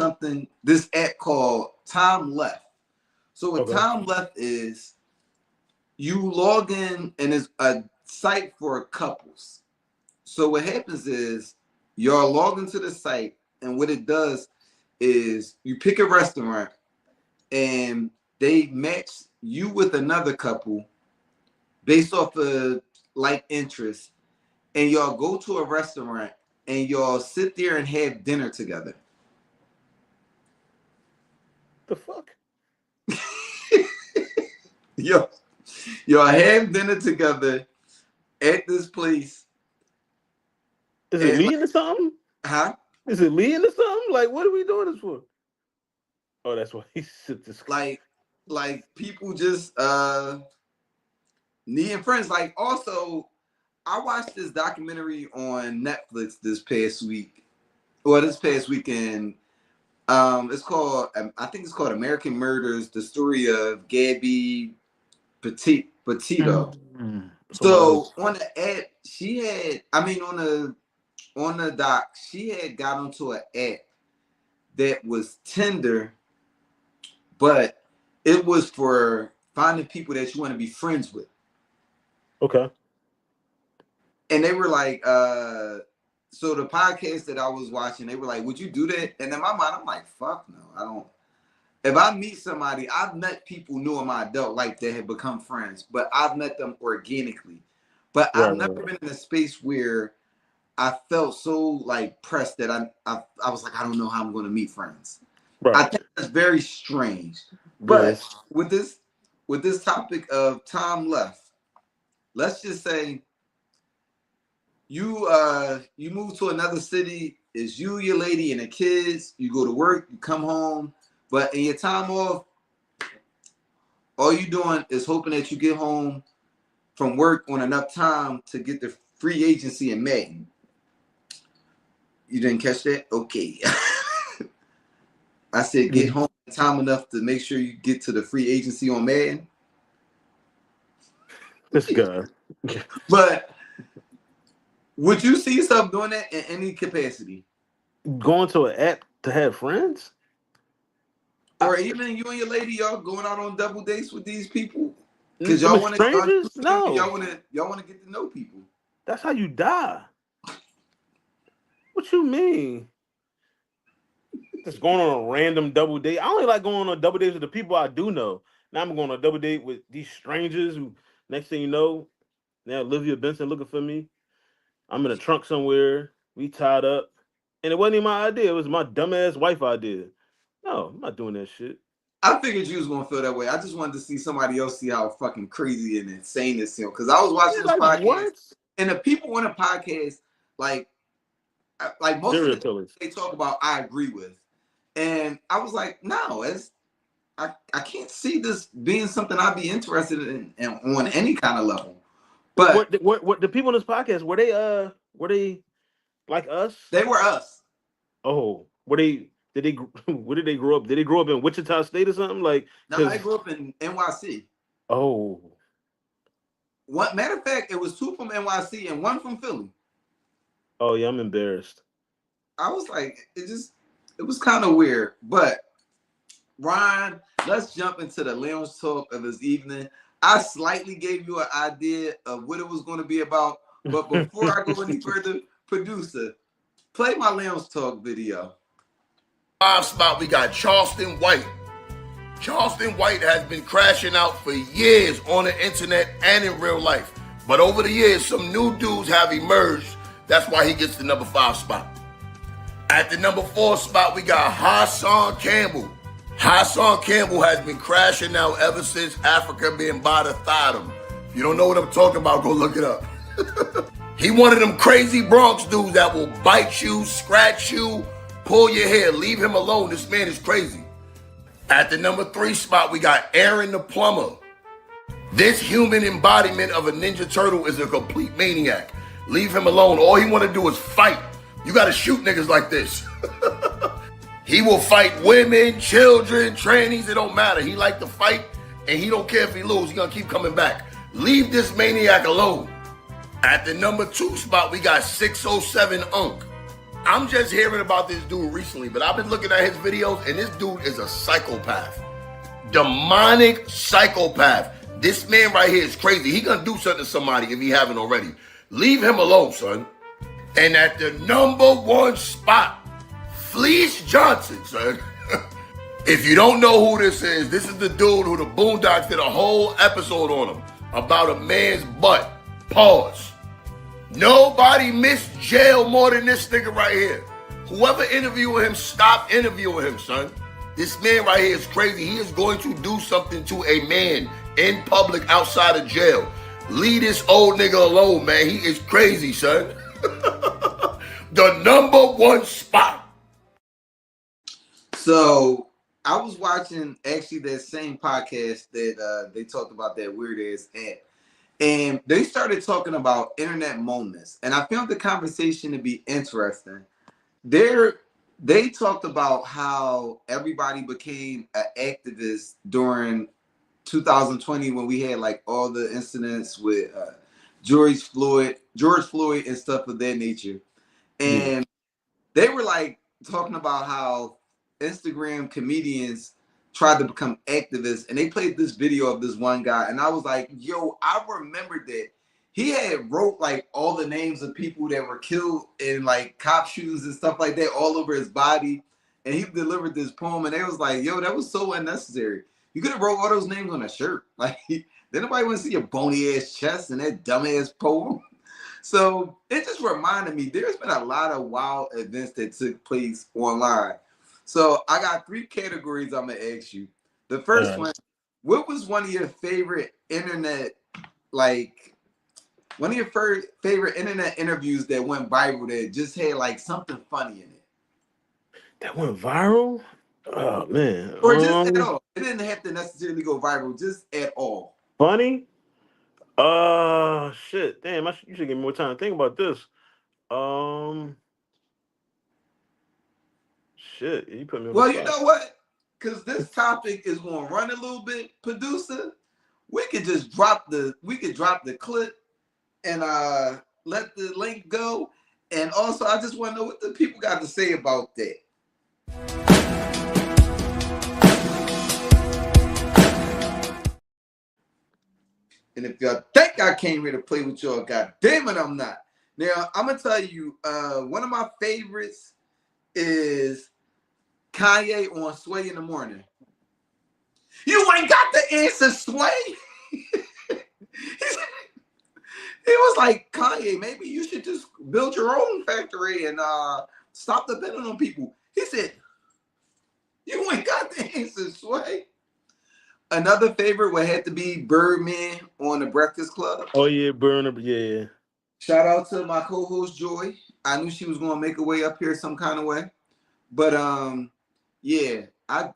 app called Time Left. So what Time Left is, you log in, and it's a site for couples. So what happens is, you're logged into the site, and what it does is you pick a restaurant, and they match you with another couple based off of like interest, and y'all go to a restaurant and y'all sit there and have dinner together. The fuck? Y'all have dinner together at this place. Is it leading to something? Huh? Is it leading to something? Like, what are we doing this for? Oh, that's why he sit this. Like people just needing friends. Like, also, I watched this documentary on Netflix this past weekend. It's called, I think it's called American Murders, the story of Gabby Petito. So on the ad, on the doc, she had got onto an app that was Tinder, but it was for finding people that you want to be friends with. Okay. And they were like, so the podcast that I was watching, they were like, would you do that? And in my mind, I'm like, fuck no, I don't. If I meet somebody, I've met people new in my adult life that have become friends, but I've met them organically. But I've never been in a space where I felt so like pressed that I was like, I don't know how I'm going to meet friends. Right. I think that's very strange. But with this topic of time left, let's just say you move to another city. It's you, your lady, and the kids. You go to work, you come home, but in your time off, all you doing is hoping that you get home from work on enough time to get the free agency in May. You didn't catch that? Okay. I said get home in time enough to make sure you get to the free agency on Madden. This guy. But would you see yourself doing that in any capacity? Going to an app to have friends? Or even you and your lady, y'all going out on double dates with these people? Because y'all want to y'all want to get to know people. That's how you die. What you mean? Just going on a random double date. I only like going on double dates with the people I do know. Now I'm going on a double date with these strangers who, next thing you know, now Olivia Benson looking for me. I'm in a trunk somewhere. We tied up. And it wasn't even my idea. It was my dumbass wife idea. No, I'm not doing that shit. I figured you was going to feel that way. I just wanted to see somebody else see how fucking crazy and insane this is. Because I was watching this podcast. What? And the people on the podcast, like most of the things they talk about, I agree with. And I was like, no, I can't see this being something I'd be interested in on any kind of level. But what the people on this podcast, were they like us? They were us. Oh, where did they grow up? Did they grow up in Wichita State or something? Like, no, they grew up in NYC. Oh. Matter of fact, it was 2 from NYC and 1 from Philly. Oh yeah, I'm embarrassed. I was like, it was kind of weird, but Ryan, let's jump into the lounge talk of this evening. I slightly gave you an idea of what it was going to be about, but before I go any further, producer, play my lounge talk video. 5 spot, we got Charleston White. Charleston White has been crashing out for years on the internet and in real life. But over the years, some new dudes have emerged. That's why he gets the number 5 spot. At the number 4 spot, we got Hassan Campbell. Hassan Campbell has been crashing out ever since Africa been by the thottum. If you don't know what I'm talking about, go look it up. He one of them crazy Bronx dudes that will bite you, scratch you, pull your hair. Leave him alone. This man is crazy. At the number 3 spot, we got Aaron the Plumber. This human embodiment of a Ninja Turtle is a complete maniac. Leave him alone. All he want to do is fight. You got to shoot niggas like this. He will fight women, children, trannies. It don't matter. He like to fight, and he don't care if he lose. He gonna keep coming back. Leave this maniac alone. At the number 2 spot, we got 607 Unk. I'm just hearing about this dude recently, but I've been looking at his videos, and this dude is a psychopath. Demonic psychopath. This man right here is crazy. He gonna do something to somebody if he haven't already. Leave him alone, son. And at the number 1 spot, Fleece Johnson, son. If you don't know who this is the dude who the Boondocks did a whole episode on him about a man's butt. Pause. Nobody missed jail more than this nigga right here. Whoever interviewing him, stop interviewing him, son. This man right here is crazy. He is going to do something to a man in public outside of jail. Leave this old nigga alone, man. He is crazy, son. The number 1 spot. So I was watching actually that same podcast that they talked about that weird ass ant, and they started talking about internet moments, and I found the conversation to be interesting. They talked about how everybody became an activist during 2020 when we had like all the incidents with George Floyd and stuff of that nature, and they were like talking about how Instagram comedians tried to become activists, and they played this video of this one guy, and I was like, yo, I remembered that he had wrote like all the names of people that were killed in like cop shootings and stuff like that all over his body, and he delivered this poem, and they was like, yo, that was so unnecessary. You could have wrote all those names on a shirt. Like, did nobody want to see your bony ass chest and that dumb ass poem? So it just reminded me there's been a lot of wild events that took place online. So I got 3 categories I'm gonna ask you. The first one, what was one of your favorite internet, like one of your favorite internet interviews that went viral that just had like something funny in it? That went viral? Oh man. Or just at all. It didn't have to necessarily go viral, just at all. Funny? Shit. Damn, you should give me more time to think about this. Shit, you put me on Well, the you spot. know what? Because this topic is going to run a little bit, producer. We could just drop the clip and let the link go. And also, I just want to know what the people got to say about that. And if y'all think I came here to play with y'all, god damn it, I'm not. Now, I'm gonna tell you, one of my favorites is Kanye on Sway in the Morning. You ain't got the answer, Sway. He was like, Kanye, maybe you should just build your own factory and stop depending on people. He said, you ain't got the answer, Sway. Another favorite would have to be Birdman on The Breakfast Club. Oh yeah, Burner, yeah. Shout out to my co-host Joy. I knew she was gonna make her way up here some kind of way. But yeah, I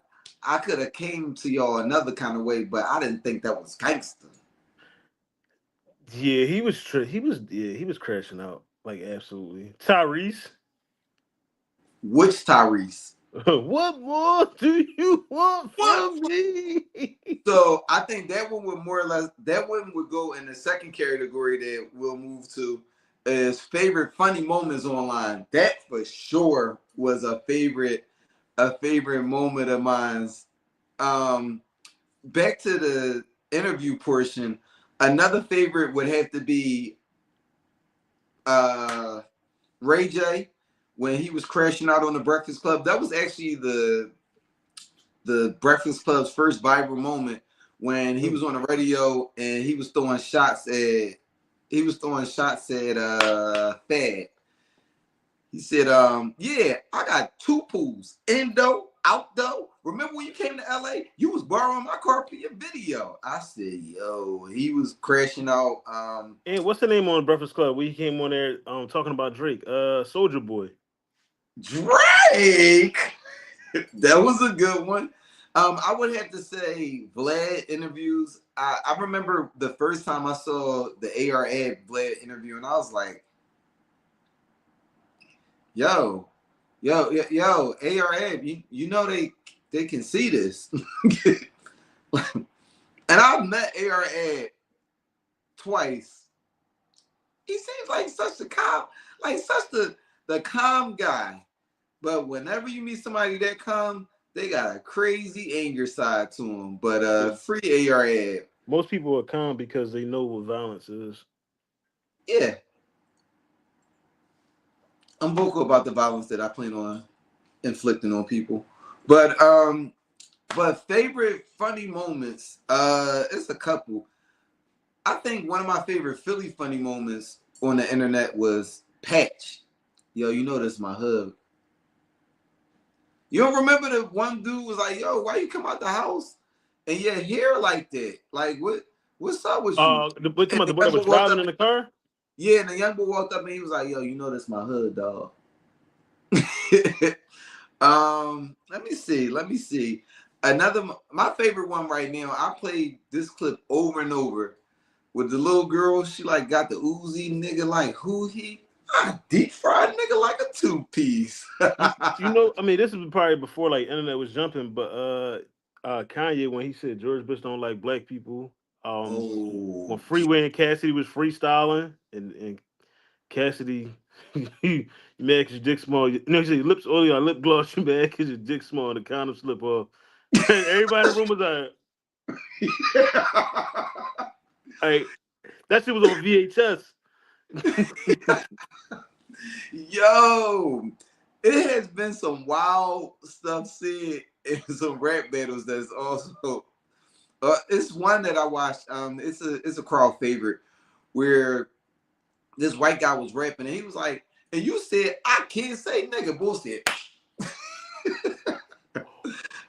could have came to y'all another kind of way, but I didn't think that was gangster. Yeah, he was crashing out, like absolutely. Tyrese. Which Tyrese? What more do you want from me? So I think that one would go in the second category that we'll move to is favorite funny moments online. That for sure was a favorite moment of mine back to the interview portion. Another favorite would have to be Ray J when he was crashing out on the Breakfast Club. That was actually the Breakfast Club's first viral moment when he was on the radio and he was throwing shots at Fad. He said, yeah, I got 2 pools, indo, outdoor. Remember when you came to LA? You was borrowing my car for your video. I said, yo, he was crashing out. Hey, what's the name on Breakfast Club? We came on there talking about Drake. Soulja Boy. Drake. That was a good one. I would have to say Vlad interviews. I remember the first time I saw the AR Ab Vlad interview, and I was like, yo, AR Ab, you know they can see this. And I've met AR Ab twice. He seems like such a calm, the calm guy. But whenever you meet somebody that calm, they got a crazy anger side to them. But free AR Ab. Most people are calm because they know what violence is. Yeah. I'm vocal about the violence that I plan on inflicting on people. But favorite funny moments, it's a couple. I think one of my favorite Philly funny moments on the internet was Patch. Yo, you know this is my hub. You don't remember the one dude was like, yo, why you come out the house and your hair like that? Like, what's up with you? The boy that was driving in the car? Yeah, and the young boy walked up and he was like, yo, you know this my hood, dog. Let me see. My favorite one right now, I played this clip over and over with the little girl. She like got the Uzi, nigga, like who he? I deep fried nigga like a 2-piece. You know, I mean, this is probably before like internet was jumping, but Kanye, when he said George Bush don't like black people, when Freeway and Cassidy was freestyling, and Cassidy, you mad because your dick small. You know, he said your lips oily on lip gloss, you mad because your dick small and the condom slip off. And everybody in the room was like, that shit was on VHS. Yo, it has been some wild stuff said in some rap battles that's also it's one that I watched. It's a crowd favorite where this white guy was rapping and he was like, and you said I can't say nigga, bullshit.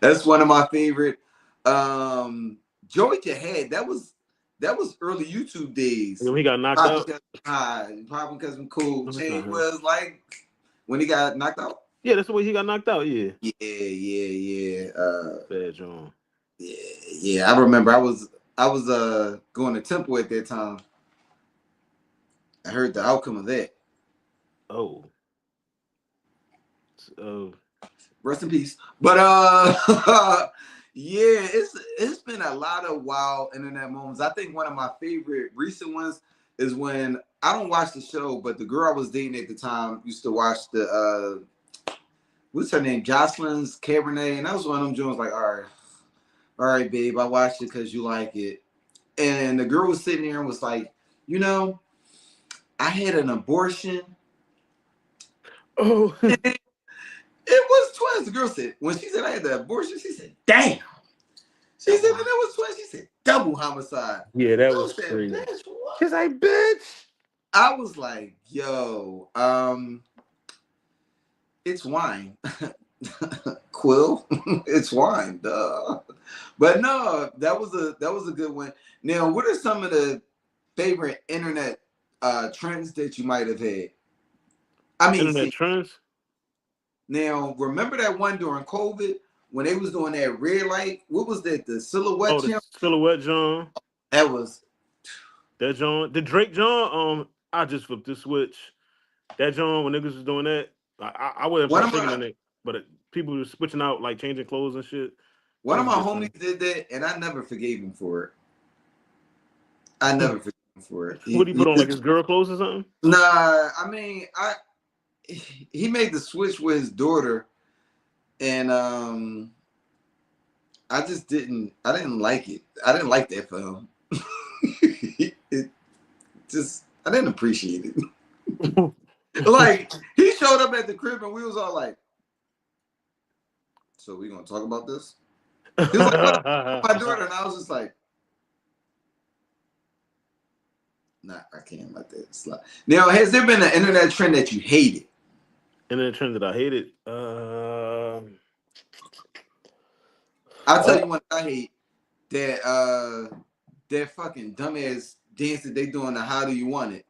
That's one of my favorite. Joey Jihad, that was early YouTube days. When he got knocked out. Probably because I'm cool. Chain was like when he got knocked out. Yeah, that's the way he got knocked out. Yeah. Yeah. Bad John. Yeah. I remember I was going to Temple at that time. I heard the outcome of that. Oh. Rest in peace. But yeah, it's been a lot of wild internet moments. I think one of my favorite recent ones is when I don't watch the show, but the girl I was dating at the time used to watch the what's her name? Jocelyn's Cabernet, and that was one of them joints like, all right, babe, I watched it because you like it. And the girl was sitting there and was like, you know, I had an abortion. Oh. It was twins. The girl said, when she said I had the abortion, she said, damn. She said, when it was twins, she said, double homicide. Yeah, that was crazy. She's like, bitch. I was like, yo, it's wine. Quill, it's wine. Duh. But no, that was a good one. Now, what are some of the favorite internet trends that you might have had? I mean, internet trends? Now, remember that one during COVID when they was doing that red light? What was that? The silhouette challenge? The silhouette John. That was that John. The Drake John. I just flipped the switch. That John, when niggas was doing that, I would have taken on it, but people were switching out, like changing clothes and shit. One of my homies did that, and I never forgave him for it. I never forgave him for it. What did he put on, like his girl clothes or something? Nah, I mean, he made the switch with his daughter, and I didn't like it. I didn't like that film. I didn't appreciate it. Like, he showed up at the crib and we was all like, so we gonna talk about this? He was like, my daughter, and I was just like, nah, I can't let that slide. Now, has there been an internet trend that you hated? Internet trend that I hated? I'll tell you one I hate. That fucking dumbass dance that they doing the How Do You Want It?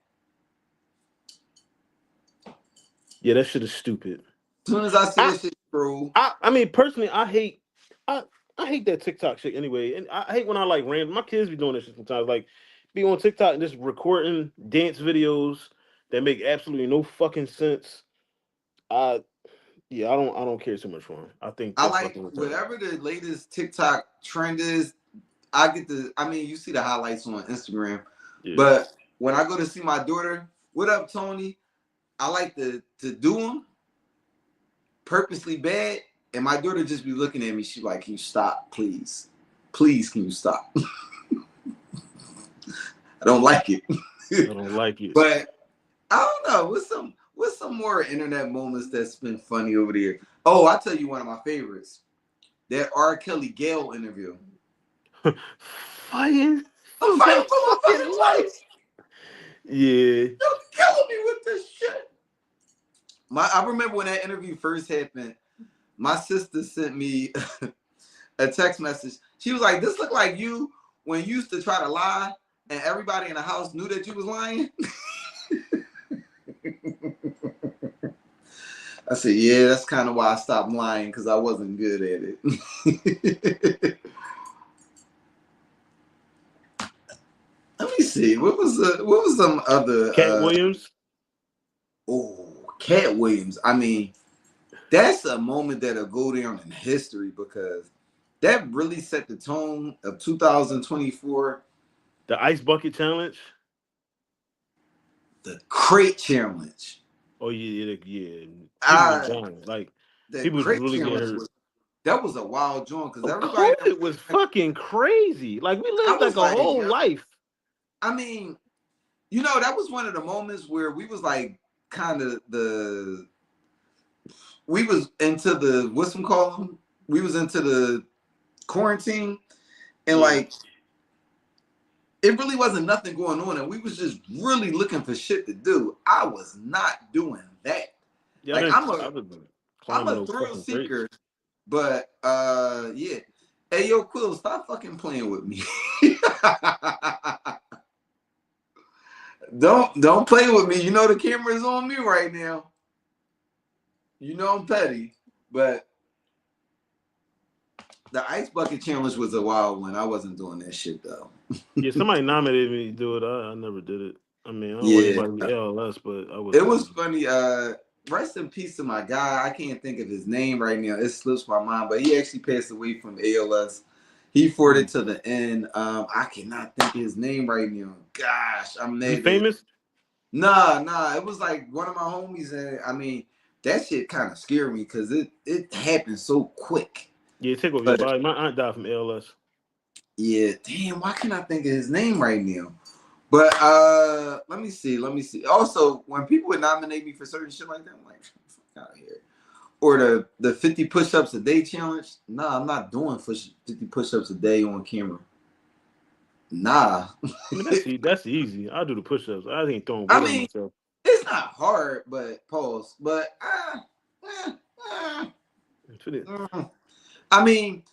Yeah, that shit is stupid. As soon as I see that shit, bro. I mean, personally, I hate that TikTok shit anyway. And I hate when I like random. My kids be doing this shit sometimes. Like, be on TikTok and just recording dance videos that make absolutely no fucking sense. I don't care too much for them. I think I like whatever the latest TikTok trend is. You see the highlights on Instagram. Yeah. But when I go to see my daughter, what up, Tony? I like to do them purposely bad, and my daughter just be looking at me. She like, can you stop, please? Please, can you stop? I don't like it. I don't like it. But I don't know. What's some more internet moments that's been funny over there? Oh, I'll tell you one of my favorites. That R. Kelly Gale interview. Fighting for my fucking life. Yeah. You're killing me with this shit. I remember when that interview first happened, my sister sent me a text message. She was like, this looked like you when you used to try to lie and everybody in the house knew that you was lying. I said, yeah, that's kind of why I stopped lying, because I wasn't good at it. Let me see. What was some other Cat Williams? Oh, Cat Williams. I mean, that's a moment that'll go down in history, because that really set the tone of 2024. The Ice Bucket Challenge? The Crate Challenge. Oh, yeah. People really get hurt. That was a wild joint, because everybody... COVID was fucking crazy. Like, we lived like a whole life. I mean, that was one of the moments where we was like we was into the, we was into the quarantine, and like, it really wasn't nothing going on, and we was just really looking for shit to do. I was not doing that. Yeah, like, I'm a thrill seeker, but yeah. Hey, yo, Quill, stop fucking playing with me. Don't play with me. The camera's on me right now. I'm petty, but the Ice Bucket Challenge was a wild one. I wasn't doing that shit though. Yeah, somebody nominated me to do it. I never did it. I mean, I don't know anybody LS, but I was. It was funny. Rest in peace to my guy. I can't think of his name right now. It slips my mind, but he actually passed away from ALS. He fought it to the end. I cannot think of his name right now. Gosh, I'm mad. He famous? Nah. It was like one of my homies, and I mean, that shit kind of scared me, because it happened so quick. Yeah, take over your body. My aunt died from ALS. Yeah, damn. Why can't I think of his name right now? But let me see. Also, when people would nominate me for certain shit like that, I'm like, fuck out of here. Or the 50 push-ups a day challenge. Nah, I'm not doing 50 push-ups a day on camera. Nah. I mean, that's easy. I'll do the push-ups. I ain't throwing weight on myself. It's not hard, but pause. But I mean,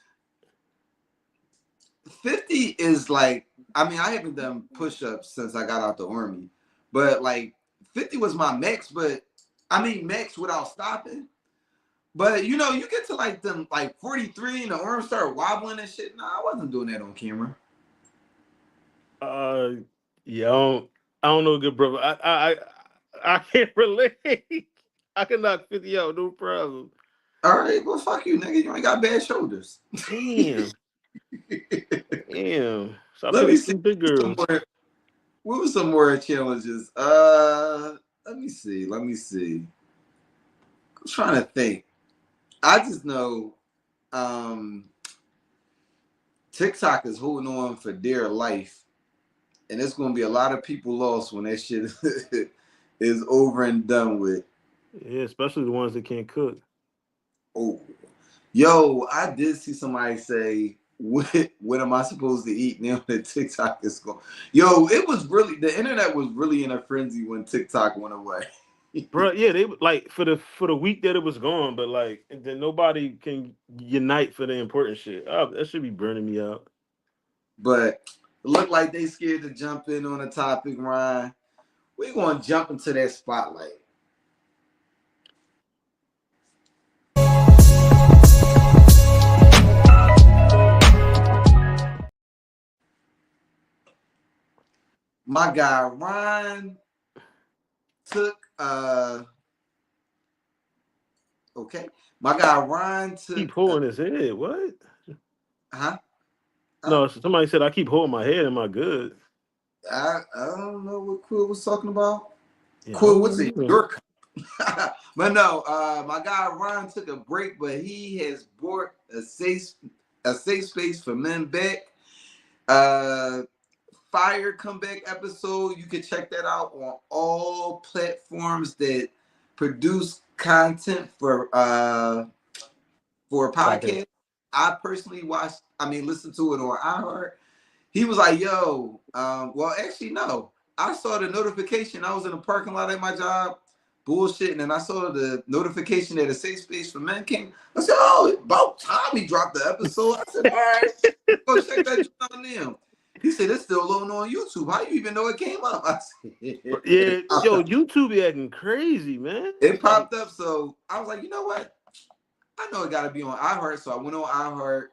50 is like, I mean, I haven't done push-ups since I got out the Army, but like 50 was my max, but I mean max without stopping. But you get to like them like 43 and the arms start wobbling and shit. Nah, I wasn't doing that on camera. Yeah, I don't know, good brother. I can't relate. I can knock 50 out, no problem. All right, well, fuck you, nigga. You ain't got bad shoulders. Damn. Damn. So Let me see. Big girls. What were some more challenges? Let me see. I'm trying to think. I just know TikTok is holding on for dear life, and it's gonna be a lot of people lost when that shit is over and done with. Yeah, especially the ones that can't cook. Oh, yo, I did see somebody say, what am I supposed to eat now that TikTok is gone? Yo, it was really, the internet was really in a frenzy when TikTok went away. Bro, yeah, they like for the week that it was gone, but like then nobody can unite for the important shit. Oh, that should be burning me out. But it looked like they scared to jump in on the topic, Ryan. We're gonna jump into that spotlight. My guy Ryan took okay. My guy Ryan took keep holding his head. What? Huh? No, somebody said I keep holding my head. Am I good? I don't know what Quill was talking about. Yeah, Quill, what's it? York. But no, my guy Ryan took a break, but he has brought a safe space for men back. Fire comeback episode. You can check that out on all platforms that produce content for podcast. I personally listened to it on iHeart. He was like, yo, well, actually, no. I saw the notification. I was in the parking lot at my job, bullshitting, and I saw the notification that a safe space for men came. I said, oh, about time he dropped the episode. I said, all right, go check that out now. He said, it's still loading on YouTube. How you even know it came up? I said, yeah, yo, YouTube be acting crazy, man. It popped up, so I was like, you know what? I know it got to be on iHeart, so I went on iHeart,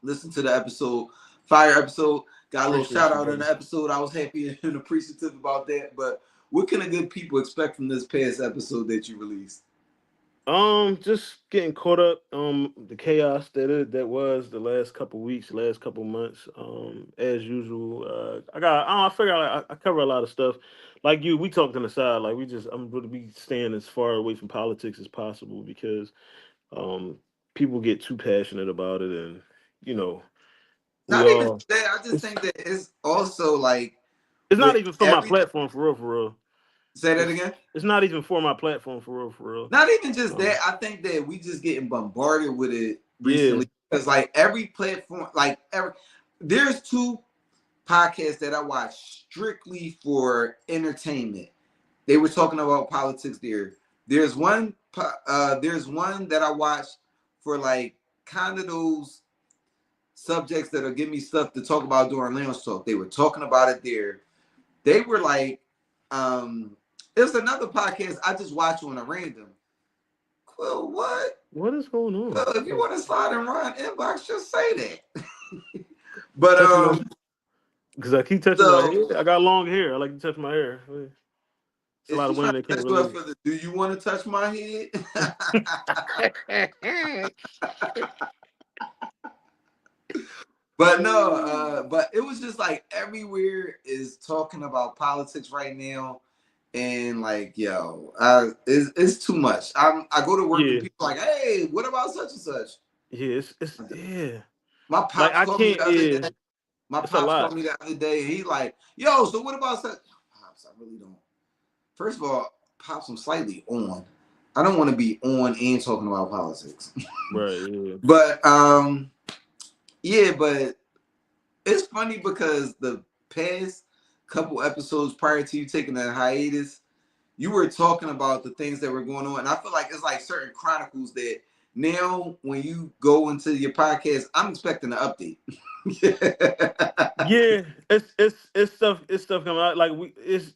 listened to the episode, Fire episode, got a little shout out in the episode. I was happy and appreciative about that. But what can the good people expect from this past episode that you released? Just getting caught up the chaos that was the last couple weeks, last couple months. As usual, I figure I cover a lot of stuff. Like you, we talked on the side. Like I'm going to be staying as far away from politics as possible because people get too passionate about it, and you know. Not even that. I just think that it's also like it's not even for my platform for real. Say that again. It's not even for my platform for real. Not even just that. I think that we just getting bombarded with it recently because like every platform, there's two podcasts that I watch strictly for entertainment. They were talking about politics there. There's one that I watch for like kind of those subjects that'll give me stuff to talk about during Lounge Talk. They were talking about it there. They were like, it's another podcast I just watch on a random. Well, what is going on? Well, if you want to slide and run inbox, just say that. But because I keep touching my hair. I got long hair. I like to touch my hair. It's a lot of women that can't relate. Do you want to touch my head? But no, but it was just like everywhere is talking about politics right now, and like, yo, it's too much. I go to work and people like, hey, what about such and such? Yeah, it's My pops called me the other day. My pops called me the other day, and he like, yo, so what about such? Pops, I really don't. First of all, Pops, I'm slightly on. I don't want to be on and talking about politics. Right. Yeah. But yeah, but it's funny because the past couple episodes prior to you taking that hiatus, you were talking about the things that were going on. And I feel like it's like certain chronicles that now when you go into your podcast, I'm expecting an update. Yeah, it's stuff coming out. Like it's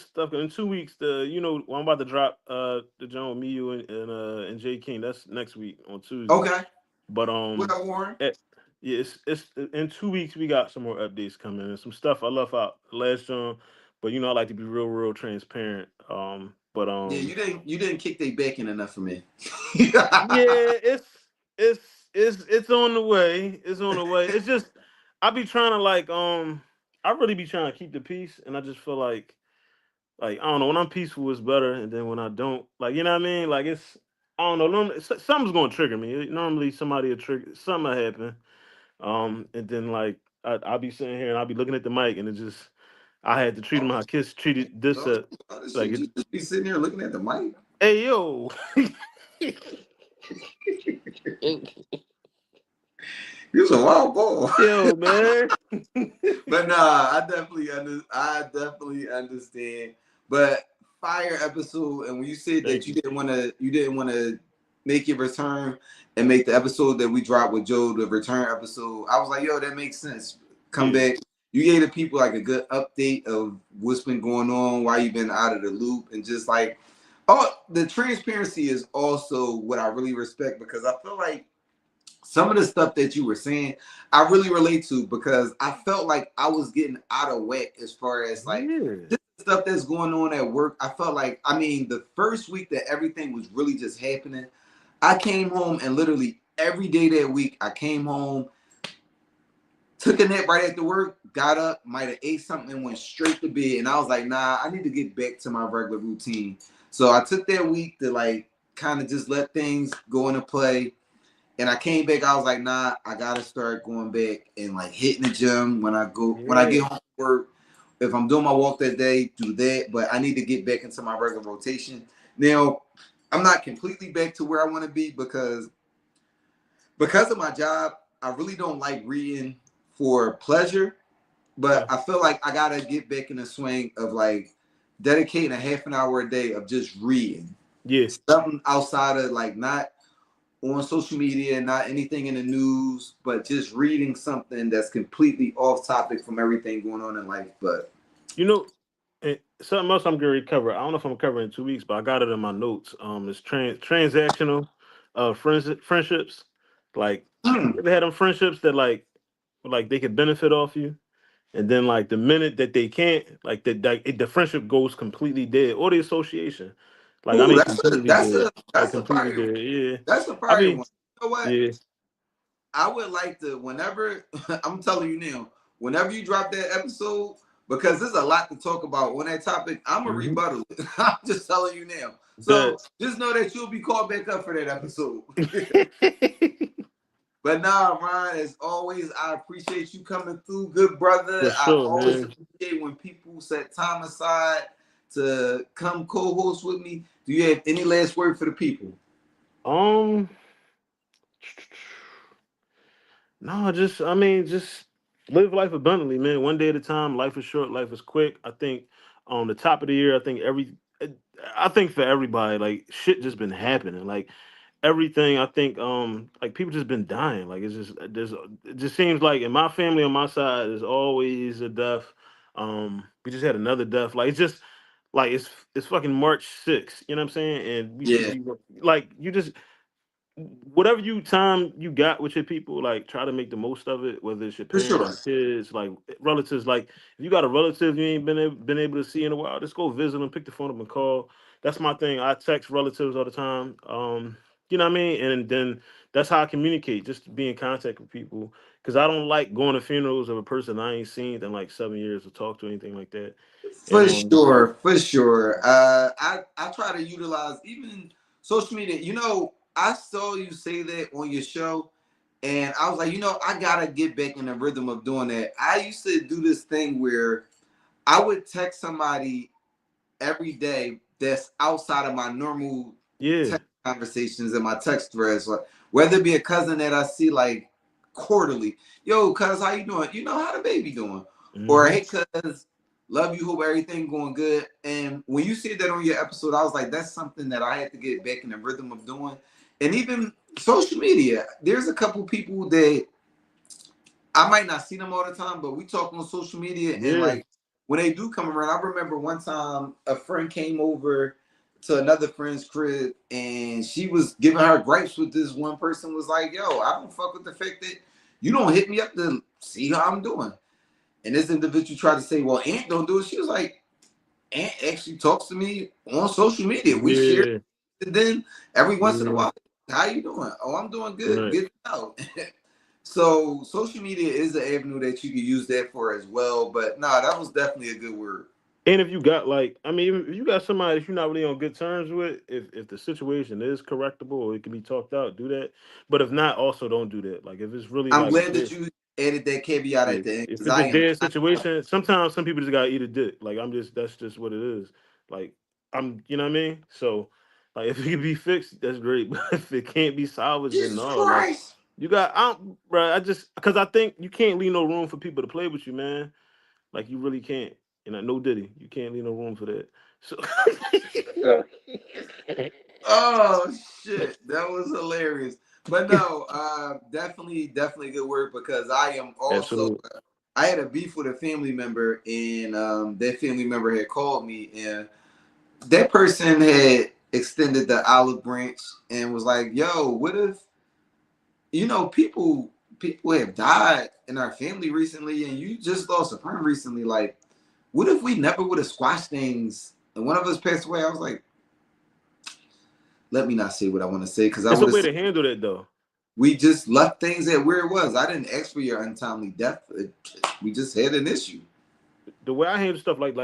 stuff in 2 weeks. I'm about to drop the John with you and Jay King. That's next week on Tuesday. Okay. But what up, Warren? It's in 2 weeks we got some more updates coming and some stuff I left out last John, but I like to be real transparent. Yeah, you didn't kick they back in enough for me. Yeah, it's on the way. It's on the way. It's just I be trying to I really be trying to keep the peace, and I just feel like I don't know, when I'm peaceful it's better, and then when I don't, you know what I mean? Like I don't know, something's gonna trigger me. Normally something will happen. And then like I'll be sitting here and I'll be looking at the mic, and it just I had to treat him how kids treated this like you just be sitting here looking at the mic. Hey yo. He was a wild ball. Yo, man. But nah, I definitely understand. But fire episode, and when you said that you didn't want to make your return and make the episode that we dropped with Joe the return episode, I was like, yo, that makes sense. Come back. You gave the people like a good update of what's been going on, why you've been out of the loop, and just like, the transparency is also what I really respect, because I feel like some of the stuff that you were saying, I really relate to, because I felt like I was getting out of whack as far as like this stuff that's going on at work. I felt like, I mean, the first week that everything was really just happening, I came home and literally every day that week, I came home, took a nap right after work, got up, might have ate something and went straight to bed. And I was like, nah, I need to get back to my regular routine. So I took that week to like kind of just let things go into play. And I came back, I was like, nah, I gotta start going back and like hitting the gym when I get home from work. If I'm doing my walk that day, do that. But I need to get back into my regular rotation. Now, I'm not completely back to where I want to be because of my job. I really don't like reading for pleasure, but I feel like I gotta get back in the swing of like dedicating a half an hour a day of just reading. Yes. Something outside of like not on social media, not anything in the news, but just reading something that's completely off topic from everything going on in life. But you know, something else I'm going to cover. I don't know if I'm covering in 2 weeks, but I got it in my notes. It's transactional friendships. Like they had them friendships that like they could benefit off you, and then like the minute that they can't, like the friendship goes completely dead, or the association. Like I mean, that's a fire one. Yeah, that's a fire one. You know what? Yeah. I would like to, whenever I'm telling you now, whenever you drop that episode, because there's a lot to talk about on that topic, I'm a rebuttal it. I'm just telling you now. So just know that you'll be called back up for that episode. But nah, Ron, as always, I appreciate you coming through, good brother. I always appreciate when people set time aside to come co-host with me. Do you have any last word for the people? No, just live life abundantly, man. One day at a time. Life is short, life is quick. I think on the top of the year, I think for everybody, like shit just been happening. Like everything, I think like people just been dying. Like it just seems like in my family on my side there's always a death. We just had another death. Like it's just like it's fucking March 6th, you know what I'm saying? And like you just whatever time you got with your people, like try to make the most of it, whether it's your parents, kids, like relatives. Like if you got a relative you ain't been able to see in a while, just go visit them, pick the phone up and call. That's my thing. I text relatives all the time. You know what I mean? And then that's how I communicate, just to be in contact with people. Because I don't like going to funerals of a person I ain't seen in like 7 years to talk to, anything like that. For sure. I try to utilize even social media. You know, I saw you say that on your show, and I was like, you know, I gotta get back in the rhythm of doing that. I used to do this thing where I would text somebody every day that's outside of my normal text conversations and my text threads, like whether it be a cousin that I see like quarterly. Yo, cuz, how you doing? You know, how the baby doing? Or hey, cuz, love you, hope everything going good. And when you said that on your episode, I was like, that's something that I had to get back in the rhythm of doing. And even social media, there's a couple people that I might not see them all the time, but we talk on social media. And like when they do come around, I remember one time a friend came over to another friend's crib and she was giving her gripes with this one person, was like, yo, I don't fuck with the fact that you don't hit me up to see how I'm doing. And this individual tried to say, well, Aunt don't do it. She was like, Aunt actually talks to me on social media. We share. And then every once in a while, how you doing? Oh, I'm doing good. Get out. So social media is an avenue that you can use that for as well. But nah, that was definitely a good word. And if you got like, I mean, if you got somebody that you're not really on good terms with, if the situation is correctable or it can be talked out, do that. But if not, also don't do that. Like if it's really I'm like glad that you added that caveat at the end. if 'Cause it's I a am dead situation, sometimes some people just gotta eat a dick. Like that's just what it is. Like you know what I mean? So like if it can be fixed, that's great. But if it can't be salvaged, then Jesus no. Like, Christ. you got bro. Because I think you can't leave no room for people to play with you, man. Like you really can't. And I know Diddy, you can't leave no room for that. So Oh shit, that was hilarious. But no, definitely good work because I am also. Absolutely. I had a beef with a family member, and that family member had called me, and that person had extended the olive branch and was like, "Yo, what if people have died in our family recently, and you just lost a friend recently? Like, what if we never would have squashed things and one of us passed away?" I was like, let me not say what I want to say because I It's a would way have. to handle that though. We just left things at where it was. I didn't ask for your untimely death. We just had an issue. The way I handle stuff, like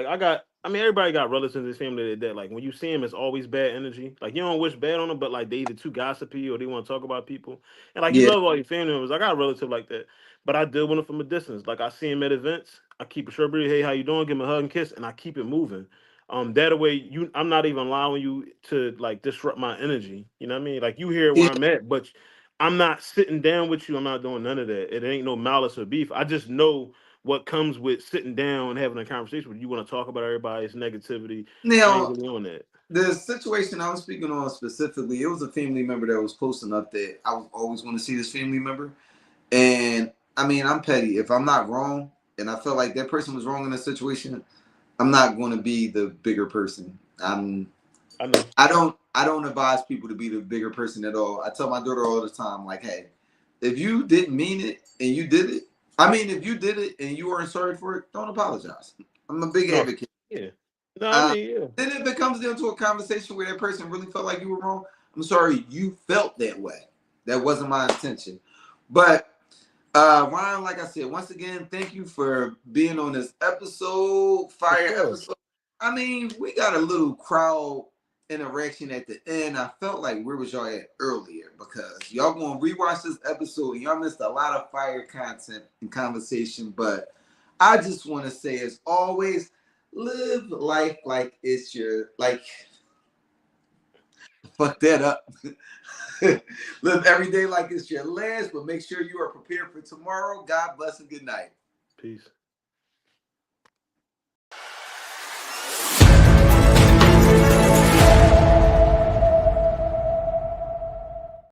everybody got relatives in this family that like when you see them, it's always bad energy. Like you don't wish bad on them, but like they either too gossipy or they want to talk about people. And like you Yeah. love all your family members. I got a relative like that, but I deal with them from a distance. Like I see him at events, I keep a short breed. Hey, how you doing? Give him a hug and kiss, and I keep it moving. That way, I'm not even allowing you to like disrupt my energy. You know what I mean? Like you hear where Yeah. I'm at, but I'm not sitting down with you. I'm not doing none of that. It ain't no malice or beef. I just know what comes with sitting down and having a conversation with you. You want to talk about everybody's negativity. I ain't Now, really on that. the situation I was speaking on specifically, it was a family member that was close enough that I was always going to see this family member. And I mean, I'm petty. If I'm not wrong, and I felt like that person was wrong in the situation, I'm not going to be the bigger person. I know. I don't advise people to be the bigger person at all. I tell my daughter all the time, like, hey, if you didn't mean it and you did it, if you did it and you weren't sorry for it, don't apologize. I'm a big advocate. Yeah. No, I mean, yeah. Then if it comes down to a conversation where that person really felt like you were wrong, I'm sorry you felt that way. That wasn't my intention. But Ryan, like I said, once again, thank you for being on this episode, episode. I mean, we got a little crowd interaction at the end. I felt like where was y'all at earlier because y'all gonna rewatch this episode and y'all missed a lot of fire content and conversation. But I just want to say, as always, live life like it's your fuck that up. Live every day like it's your last, but make sure you are prepared for tomorrow. God bless and good night. Peace.